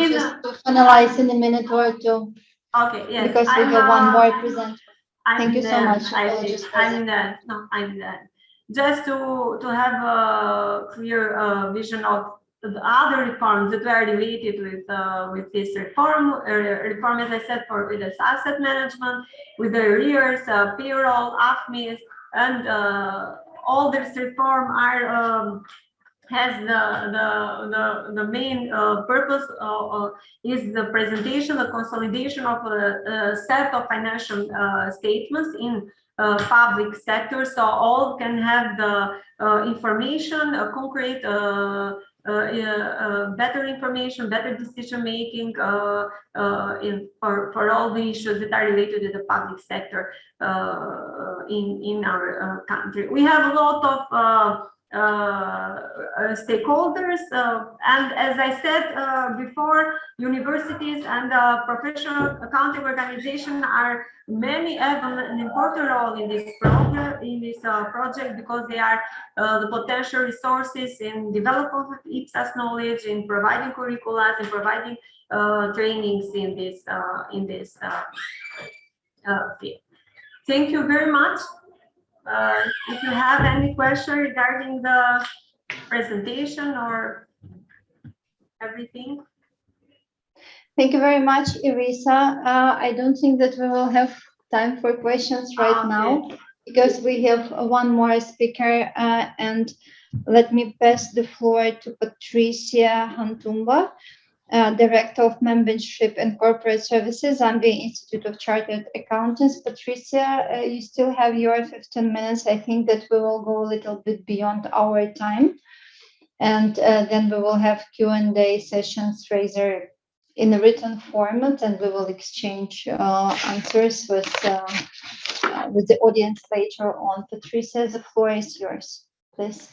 just to finalize in a minute or two? Okay. Yes. Because we have one more presenter. Thank you so much. I'm done. Just to have a clear vision of the other reforms that were related with this reform, as I said, for with this asset management, with the arrears, payroll, AFMIs, and all this reform are has the main purpose is the presentation, the consolidation of a set of financial statements in public sector, so all can have the information, concrete, better information, better decision making for all the issues that are related to the public sector in our country. We have a lot of stakeholders, and as I said before, universities and professional accounting organizations are have an important role in this program, in this project, because they are the potential resources in development of IPSAS knowledge, in providing curricula, in providing trainings in this field. Thank you very much. If you have any question regarding the presentation or everything. Thank you very much, Irissa. I don't think that we will have time for questions right now, because we have one more speaker, and let me pass the floor to Patricia Hantumba, Director of Membership and Corporate Services, Zambia Institute of Chartered Accountants. Patricia, you still have your 15 minutes. I think that we will go a little bit beyond our time, and then we will have Q&A sessions rather in a written format, and we will exchange answers with the audience later on. Patricia, the floor is yours, please.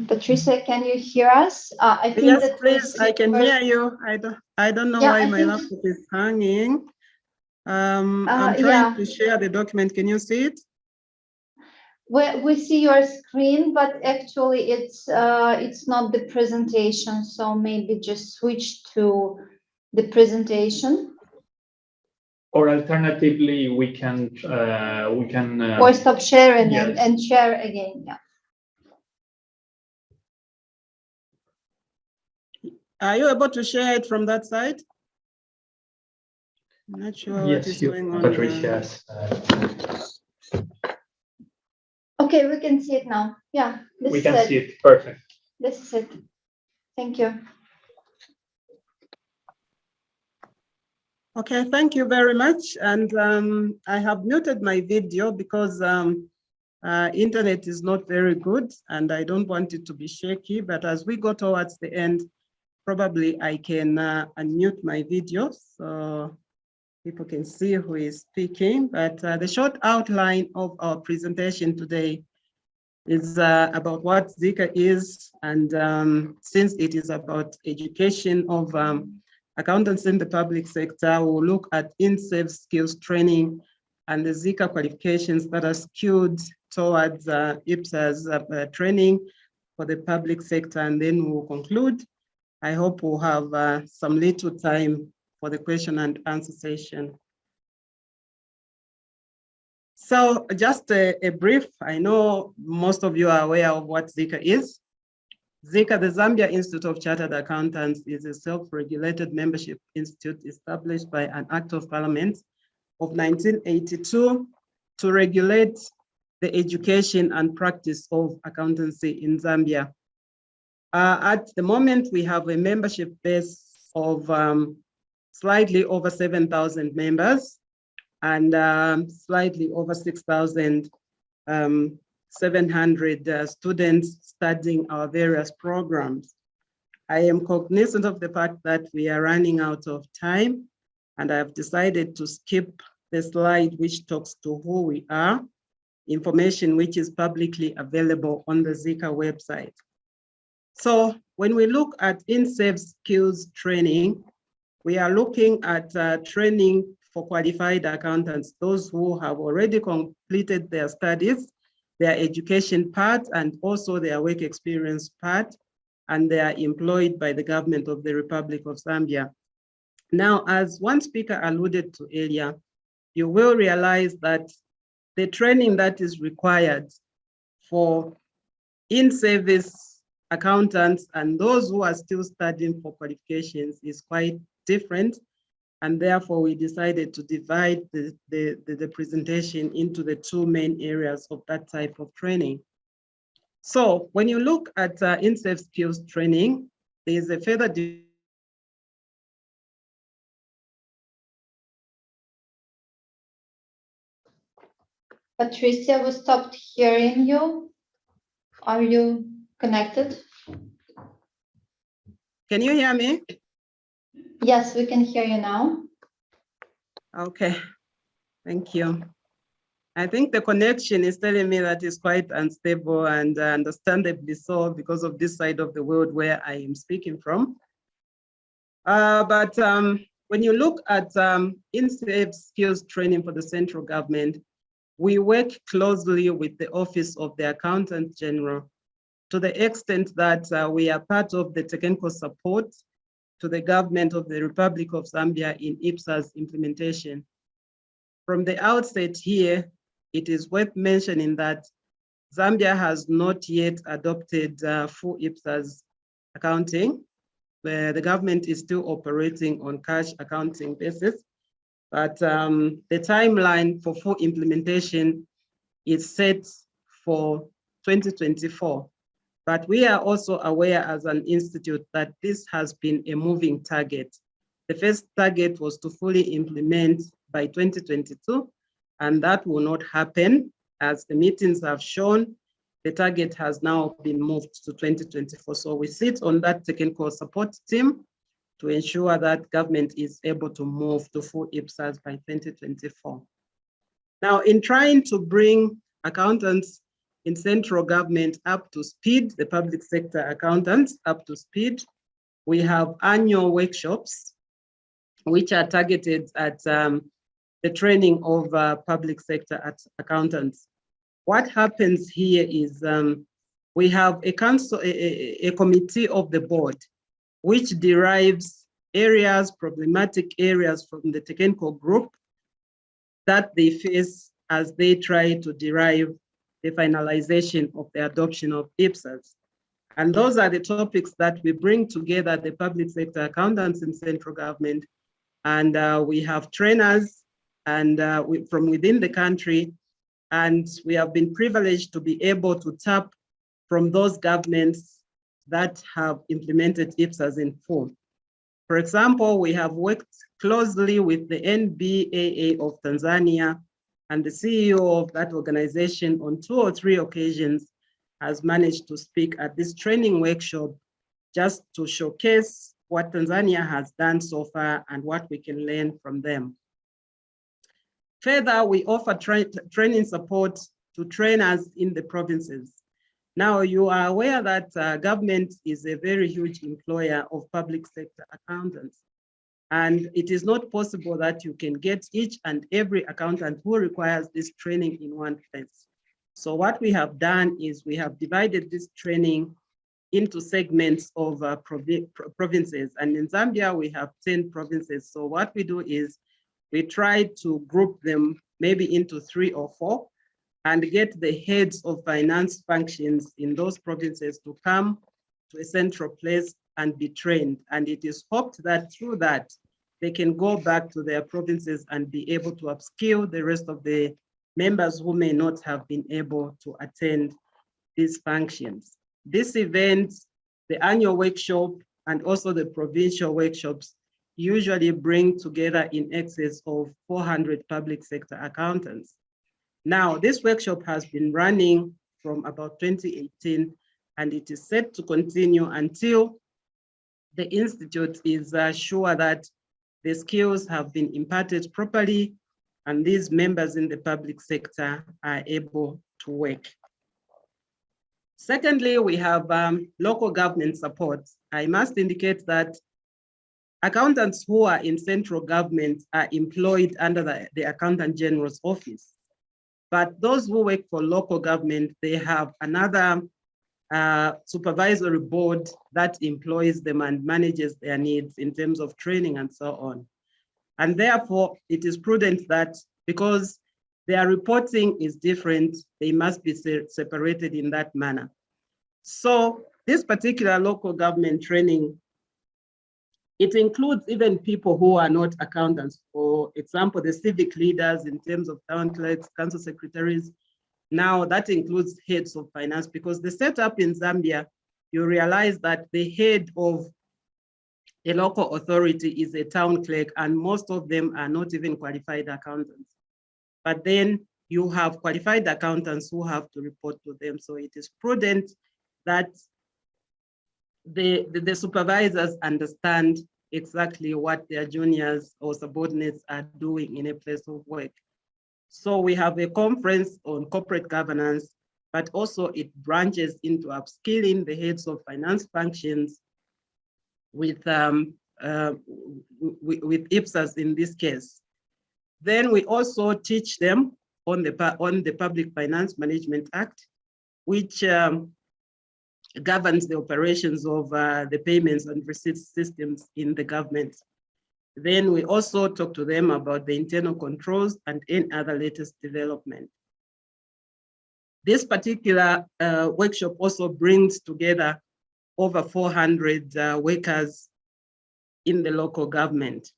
Patricia, can you hear us? I think yes, that please. I can hear you. I don't know why my laptop is hanging. I'm trying to share the document. Can you see it? We see your screen, but actually it's not the presentation. So maybe just switch to the presentation. Or alternatively, we can or stop sharing, yes, and share again. Yeah. Are you able to share it from that side? I'm not sure what is going on. Patricia's. Okay, we can see it now. Yeah, we can see it. Perfect. This is it. Thank you. Okay, thank you very much. And I have muted my video because internet is not very good, and I don't want it to be shaky. But as we go towards the end, probably I can unmute my video so people can see who is speaking. But the short outline of our presentation today is about what Zika is, and since it is about education of accountants in the public sector, we'll look at in-safe skills training and the Zika qualifications that are skewed towards IPSAS training for the public sector, and then we'll conclude. I hope we'll have some little time for the question and answer session. So just a brief, I know most of you are aware of what Zika is. Zika, the Zambia Institute of Chartered Accountants, is a self-regulated membership institute established by an Act of Parliament of 1982 to regulate the education and practice of accountancy in Zambia. At the moment, we have a membership base of slightly over 7,000 members and slightly over 6,700 students studying our various programs. I am cognizant of the fact that we are running out of time, and I have decided to skip the slide which talks to who we are, information which is publicly available on the Zika website. So when we look at in-safe skills training, we are looking at training for qualified accountants, those who have already completed their studies, their education part, and also their work experience part, and they are employed by the government of the Republic of Zambia. Now, as one speaker alluded to earlier, you will realize that the training that is required for in-service accountants and those who are still studying for qualifications is quite different. And therefore, we decided to divide the presentation into the two main areas of that type of training. So when you look at in-safe skills training, there is a further Patricia, we stopped hearing you. Are you connected? Can you hear me? Yes, we can hear you now. Okay, thank you. I think the connection is telling me that it's quite unstable, and understandably so because of this side of the world where I am speaking from. But when you look at in-safe skills training for the central government, we work closely with the Office of the Accountant General to the extent that we are part of the technical support to the government of the Republic of Zambia in IPSA's implementation. From the outset here, it is worth mentioning that Zambia has not yet adopted full IPSA's accounting, where the government is still operating on cash accounting basis. But the timeline for full implementation is set for 2024. But we are also aware as an institute that this has been a moving target. The first target was to fully implement by 2022, and that will not happen. As the meetings have shown, the target has now been moved to 2024. So we sit on that technical support team to ensure that government is able to move to full IPSAS by 2024. Now, in trying to bring accountants in central government up to speed, the public sector accountants up to speed, we have annual workshops which are targeted at the training of public sector accountants. What happens here is we have a council, a committee of the board, which derives areas, problematic areas from the technical group that they face as they try to derive the finalization of the adoption of IPSAS. And those are the topics that we bring together the public sector accountants in central government. And we have trainers and from within the country. And we have been privileged to be able to tap from those governments that have implemented IPSAS in full. For example, we have worked closely with the NBAA of Tanzania, and the CEO of that organization on 2 or 3 occasions has managed to speak at this training workshop just to showcase what Tanzania has done so far and what we can learn from them. Further, we offer training support to trainers in the provinces. Now, you are aware that government is a very huge employer of public sector accountants. And it is not possible that you can get each and every accountant who requires this training in one place. So what we have done is we have divided this training into segments of provinces. And in Zambia, we have 10 provinces. So what we do is we try to group them maybe into 3 or 4 and get the heads of finance functions in those provinces to come to a central place and be trained. And it is hoped that through that, they can go back to their provinces and be able to upskill the rest of the members who may not have been able to attend these functions. This event, the annual workshop, and also the provincial workshops usually bring together in excess of 400 public sector accountants. Now, this workshop has been running from about 2018, and it is set to continue until the Institute is sure that the skills have been imparted properly and these members in the public sector are able to work. Secondly, we have local government support. I must indicate that accountants who are in central government are employed under the Accountant General's office. But those who work for local government, they have another supervisory board that employs them and manages their needs in terms of training and so on. And therefore, it is prudent that because their reporting is different, they must be separated in that manner. So this particular local government training, it includes even people who are not accountants. For example, the civic leaders in terms of town clerks, council secretaries. Now that includes heads of finance, because the setup in Zambia, you realize that the head of a local authority is a town clerk, and most of them are not even qualified accountants. But then you have qualified accountants who have to report to them. So it is prudent that the supervisors understand exactly what their juniors or subordinates are doing in a place of work. So we have a conference on corporate governance, but also it branches into upskilling the heads of finance functions with IPSAS in this case. Then we also teach them on the Public Finance Management Act, which governs the operations of the payments and receipts systems in the government. Then we also talk to them about the internal controls and any other latest development. This particular workshop also brings together over 400 workers in the local government.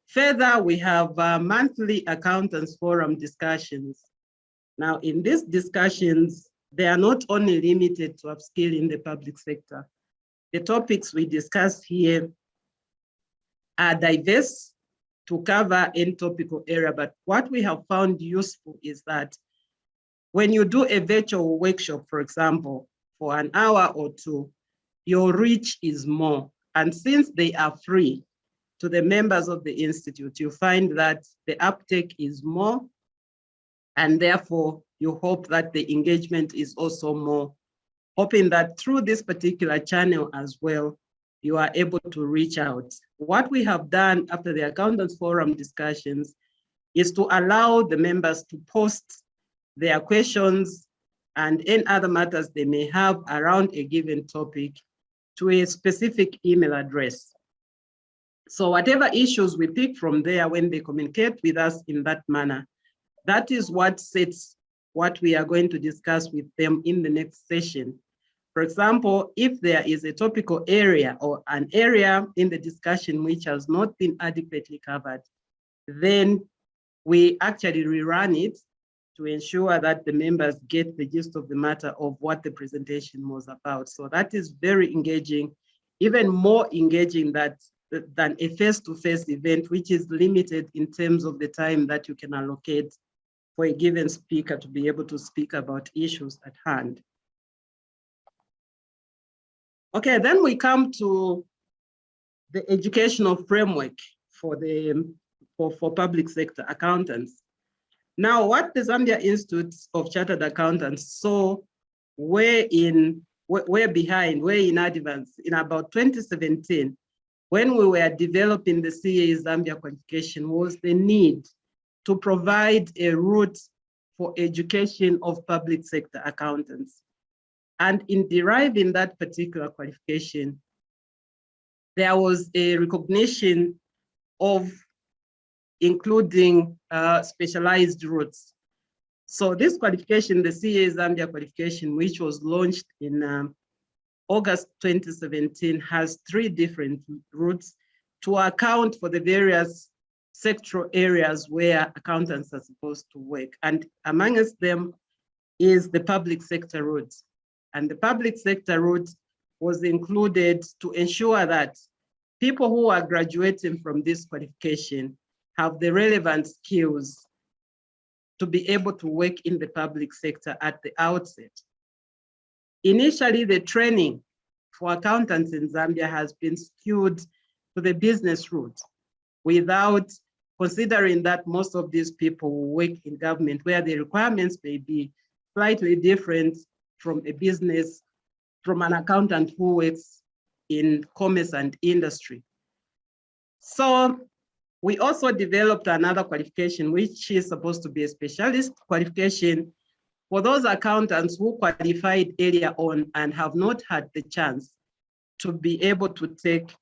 Further, we have monthly accountants forum discussions. Now, in these discussions, they are not only limited to upskilling the public sector. The topics we discuss here are diverse to cover any topical area, but what we have found useful is that when you do a virtual workshop, for example, for an hour or two, your reach is more. And since they are free to the members of the Institute, you find that the uptake is more, and therefore you hope that the engagement is also more, hoping that through this particular channel as well, you are able to reach out. What we have done after the Accountants Forum discussions is to allow the members to post their questions and any other matters they may have around a given topic to a specific email address. So whatever issues we pick from there when they communicate with us in that manner, that is what sets what we are going to discuss with them in the next session. For example, if there is a topical area or an area in the discussion which has not been adequately covered, then we actually rerun it to ensure that the members get the gist of the matter of what the presentation was about. So that is very engaging, even more engaging than a face-to-face event, which is limited in terms of the time that you can allocate for a given speaker to be able to speak about issues at hand. Okay, then we come to the educational framework for public sector accountants. Now, what the Zambia Institute of Chartered Accountants saw we're in advance in about 2017, when we were developing the CA Zambia qualification, was the need to provide a route for education of public sector accountants. And in deriving that particular qualification, there was a recognition of including specialized routes. So this qualification, the CA Zambia qualification, which was launched in August 2017, has 3 different routes to account for the various sectoral areas where accountants are supposed to work. And amongst them is the public sector route. And the public sector route was included to ensure that people who are graduating from this qualification have the relevant skills to be able to work in the public sector at the outset. Initially, the training for accountants in Zambia has been skewed to the business route without considering that most of these people work in government where the requirements may be slightly different from a business, from an accountant who works in commerce and industry. So we also developed another qualification, which is supposed to be a specialist qualification for those accountants who qualified earlier on and have not had the chance to be able to take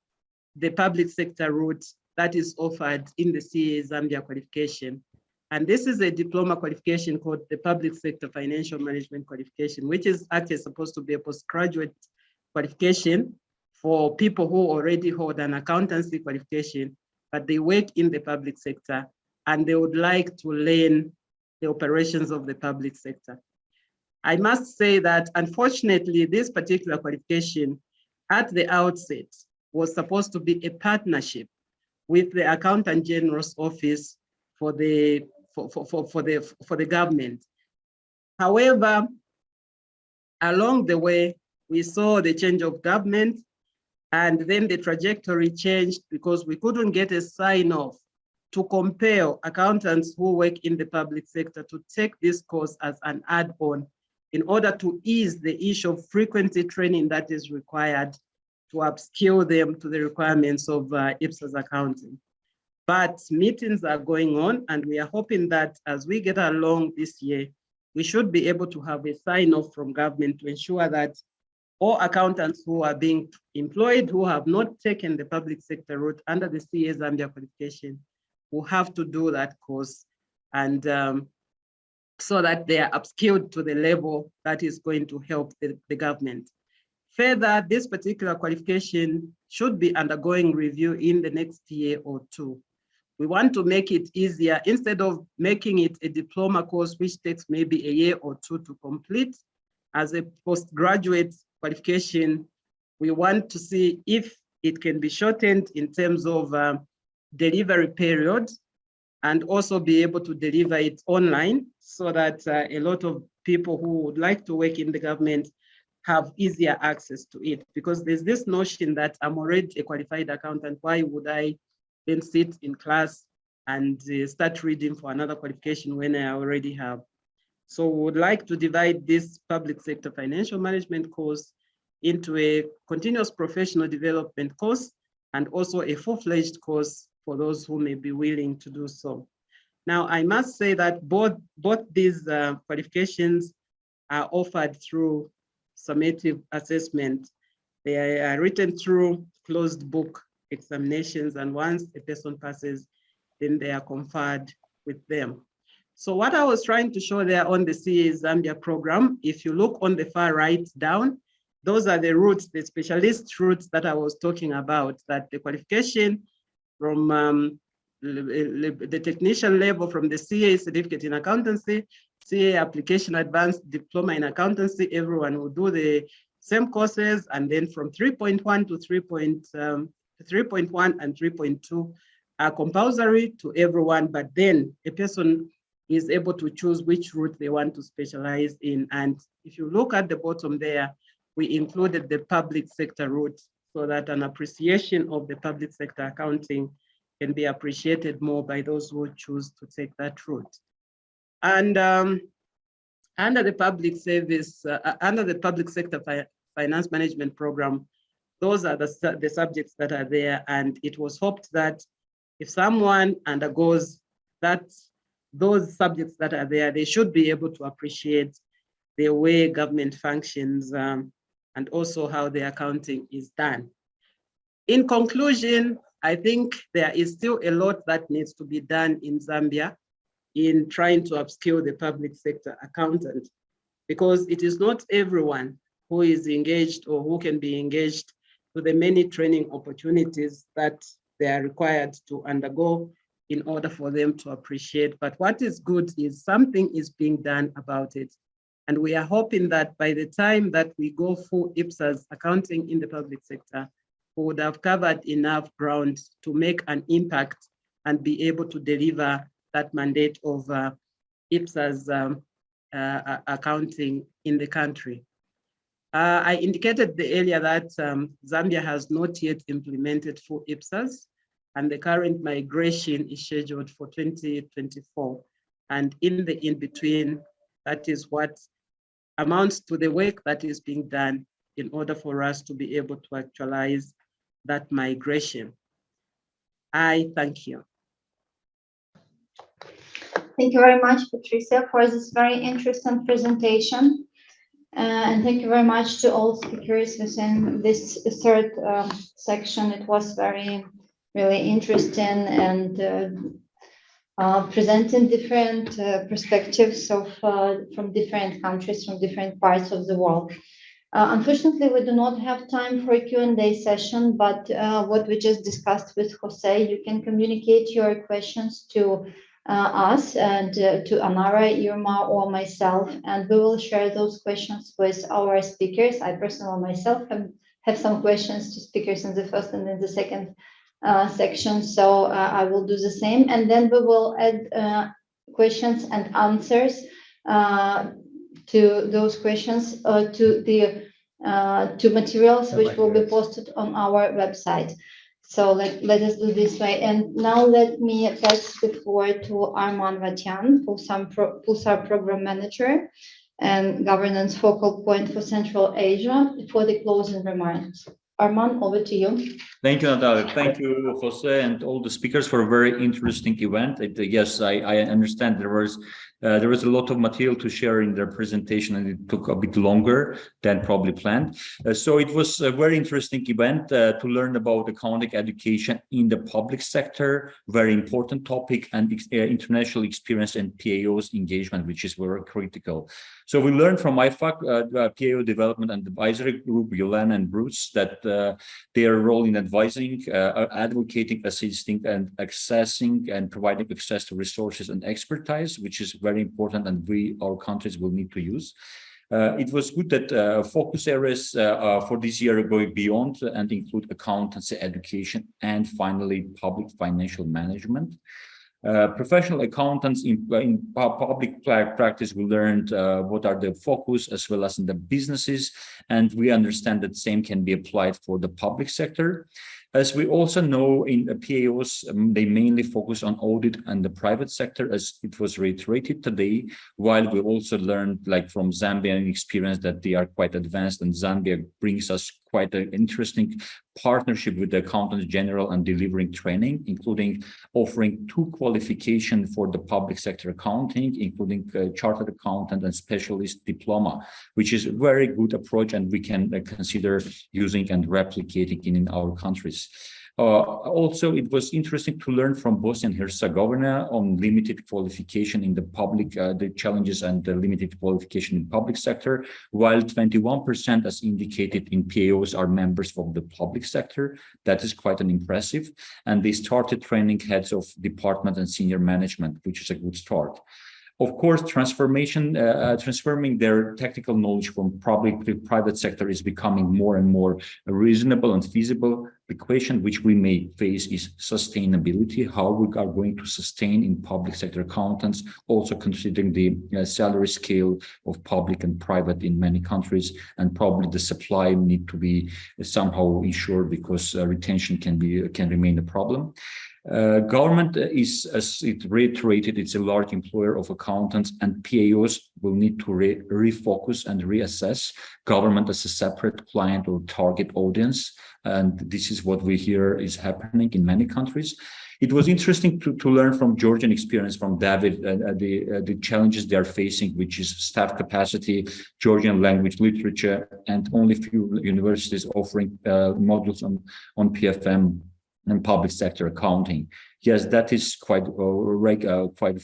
the public sector route that is offered in the CA Zambia qualification. And this is a diploma qualification called the Public Sector Financial Management Qualification, which is actually supposed to be a postgraduate qualification for people who already hold an accountancy qualification, but they work in the public sector and they would like to learn the operations of the public sector. I must say that unfortunately, this particular qualification at the outset was supposed to be a partnership with the Accountant General's Office for the government. However, along the way, we saw the change of government, and then the trajectory changed because we couldn't get a sign-off to compel accountants who work in the public sector to take this course as an add-on in order to ease the issue of frequency training that is required to upskill them to the requirements of IPSAS accounting. But meetings are going on, and we are hoping that as we get along this year, we should be able to have a sign-off from government to ensure that all accountants who are being employed who have not taken the public sector route under the CA Zambia qualification will have to do that course, and so that they are upskilled to the level that is going to help the government. Further, this particular qualification should be undergoing review in the next year or two. We want to make it easier, instead of making it a diploma course, which takes maybe a year or two to complete as a postgraduate qualification. We want to see if it can be shortened in terms of delivery period, and also be able to deliver it online so that a lot of people who would like to work in the government have easier access to it. Because there's this notion that I'm already a qualified accountant, why would I then sit in class and start reading for another qualification when I already have? So we would like to divide this public sector financial management course into a continuous professional development course and also a full-fledged course for those who may be willing to do so. Now, I must say that both these qualifications are offered through summative assessment. They are written through closed book examinations, and once a person passes, then they are conferred with them. So what I was trying to show there on the CA Zambia program, if you look on the far right down, those are the routes, the specialist routes that I was talking about, that the qualification from the technician level, from the CA certificate in accountancy, CA application advanced diploma in accountancy, everyone will do the same courses, and then from 3.1 to 3.1 and 3.2 are compulsory to everyone, but then a person is able to choose which route they want to specialize in. And if you look at the bottom there, we included the public sector route so that an appreciation of the public sector accounting can be appreciated more by those who choose to take that route. And under the public service, under the public sector finance management program, those are the subjects that are there. And it was hoped that if someone undergoes those subjects that are there, they should be able to appreciate the way government functions and also how the accounting is done. In conclusion, I think there is still a lot that needs to be done in Zambia in trying to upskill the public sector accountant, because it is not everyone who is engaged or who can be engaged to the many training opportunities that they are required to undergo in order for them to appreciate. But what is good is something is being done about it. And we are hoping that by the time that we go full IPSAS accounting in the public sector, we would have covered enough ground to make an impact and be able to deliver that mandate of IPSAS accounting in the country. I indicated earlier that Zambia has not yet implemented full IPSAS, and the current migration is scheduled for 2024. And in the in-between, that is what amounts to the work that is being done in order for us to be able to actualize that migration. I thank you. Thank you very much, Patricia, for this very interesting presentation. And thank you very much to all speakers within this third section. It was really interesting and presenting different perspectives from different countries, from different parts of the world. Unfortunately, we do not have time for a Q&A session, but what we just discussed with Jose, you can communicate your questions to us and to Anara, Irma, or myself, and we will share those questions with our speakers. I personally myself have some questions to speakers in the first and in the second section, so I will do the same, and then we will add questions and answers to those questions to materials which will be posted on our website. So let us do this way. And now let me pass the floor to Arman Vatian, PULSAR Program Manager and Governance Focal Point for Central Asia, for the closing remarks. Arman, over to you. Thank you, Natalia. Thank you, Jose, and all the speakers for a very interesting event. Yes, I understand there was a lot of material to share in their presentation, and it took a bit longer than probably planned. So it was a very interesting event to learn about accounting education in the public sector, very important topic, and international experience and PAOs engagement, which is very critical. So we learned from IFAC, PAO Development and Advisory Group, Yolanda and Bruce, that their role in advising, advocating, assisting, and accessing and providing access to resources and expertise, which is very important, and our countries will need to use. It was good that focus areas for this year are going beyond and include accountancy, education, and finally public financial management. Professional accountants in public practice, we learned what are the focus as well as in the businesses, and we understand that same can be applied for the public sector. As we also know, in the PAOs, they mainly focus on audit and the private sector, as it was reiterated today, while we also learned, like from Zambian experience, that they are quite advanced, and Zambia brings us quite an interesting partnership with the Accountants General and delivering training, including offering 2 qualifications for the public sector accounting, including chartered accountant and specialist diploma, which is a very good approach, and we can consider using and replicating in our countries. Also, it was interesting to learn from Bosnia and Herzegovina on limited qualification in the public, the challenges and the limited qualification in public sector, while 21%, as indicated in PAOs, are members of the public sector. That is quite an impressive. And they started training heads of department and senior management, which is a good start. Of course, transforming their technical knowledge from public to private sector is becoming more and more reasonable and feasible. The question which we may face is sustainability, how we are going to sustain in public sector accountants, also considering the salary scale of public and private in many countries, and probably the supply need to be somehow ensured, because retention can remain a problem. Government is, as it reiterated, it's a large employer of accountants, and PAOs will need to refocus and reassess government as a separate client or target audience. And this is what we hear is happening in many countries. It was interesting to learn from Georgian experience, from David, the challenges they are facing, which is staff capacity, Georgian language, literature, and only few universities offering modules on PFM and public sector accounting. Yes, that is quite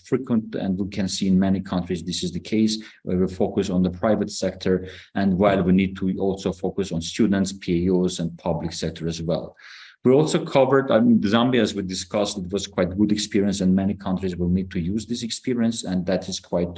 frequent, and we can see in many countries this is the case, where we focus on the private sector, and while we need to also focus on students, PAOs, and public sector as well. We also covered, Zambia, as we discussed, it was quite good experience, and many countries will need to use this experience, and that is quite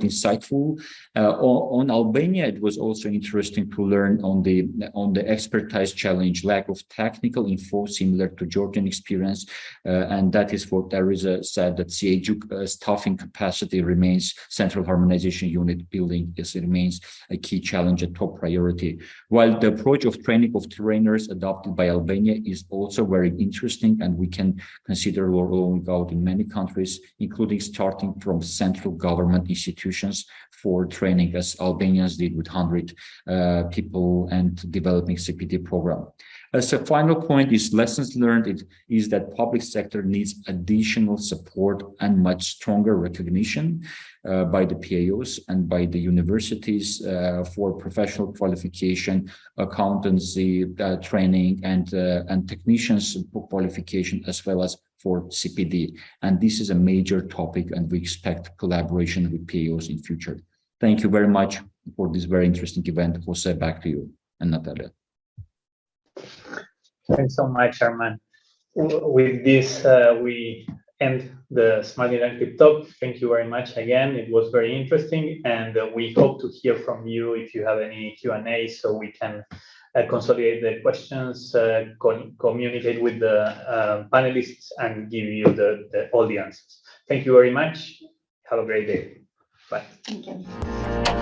insightful. On Albania, it was also interesting to learn on the expertise challenge, lack of technical info, similar to Georgian experience, and that is what Irissa said, that CAEJUC staffing capacity remains central harmonization unit building remains a key challenge, a top priority. While the approach of training of trainers adopted by Albania is also very interesting, and we can consider rolling out in many countries, including starting from central government institutions for training, as Albanians did with 100 people, and developing CPD program. As a final point is lessons learned is that public sector needs additional support and much stronger recognition by the PAOs and by the universities for professional qualification, accountancy training, and technicians qualification, as well as for CPD. And this is a major topic, and we expect collaboration with PAOs in future. Thank you very much for this very interesting event. Jose, back to you, and Natalia. Thanks so much, Arman. With this, we end the Smart Interactive Talk. Thank you very much again. It was very interesting, and we hope to hear from you if you have any Q&A, so we can consolidate the questions, communicate with the panelists, and give you all the answers. Thank you very much. Have a great day. Bye. Thank you.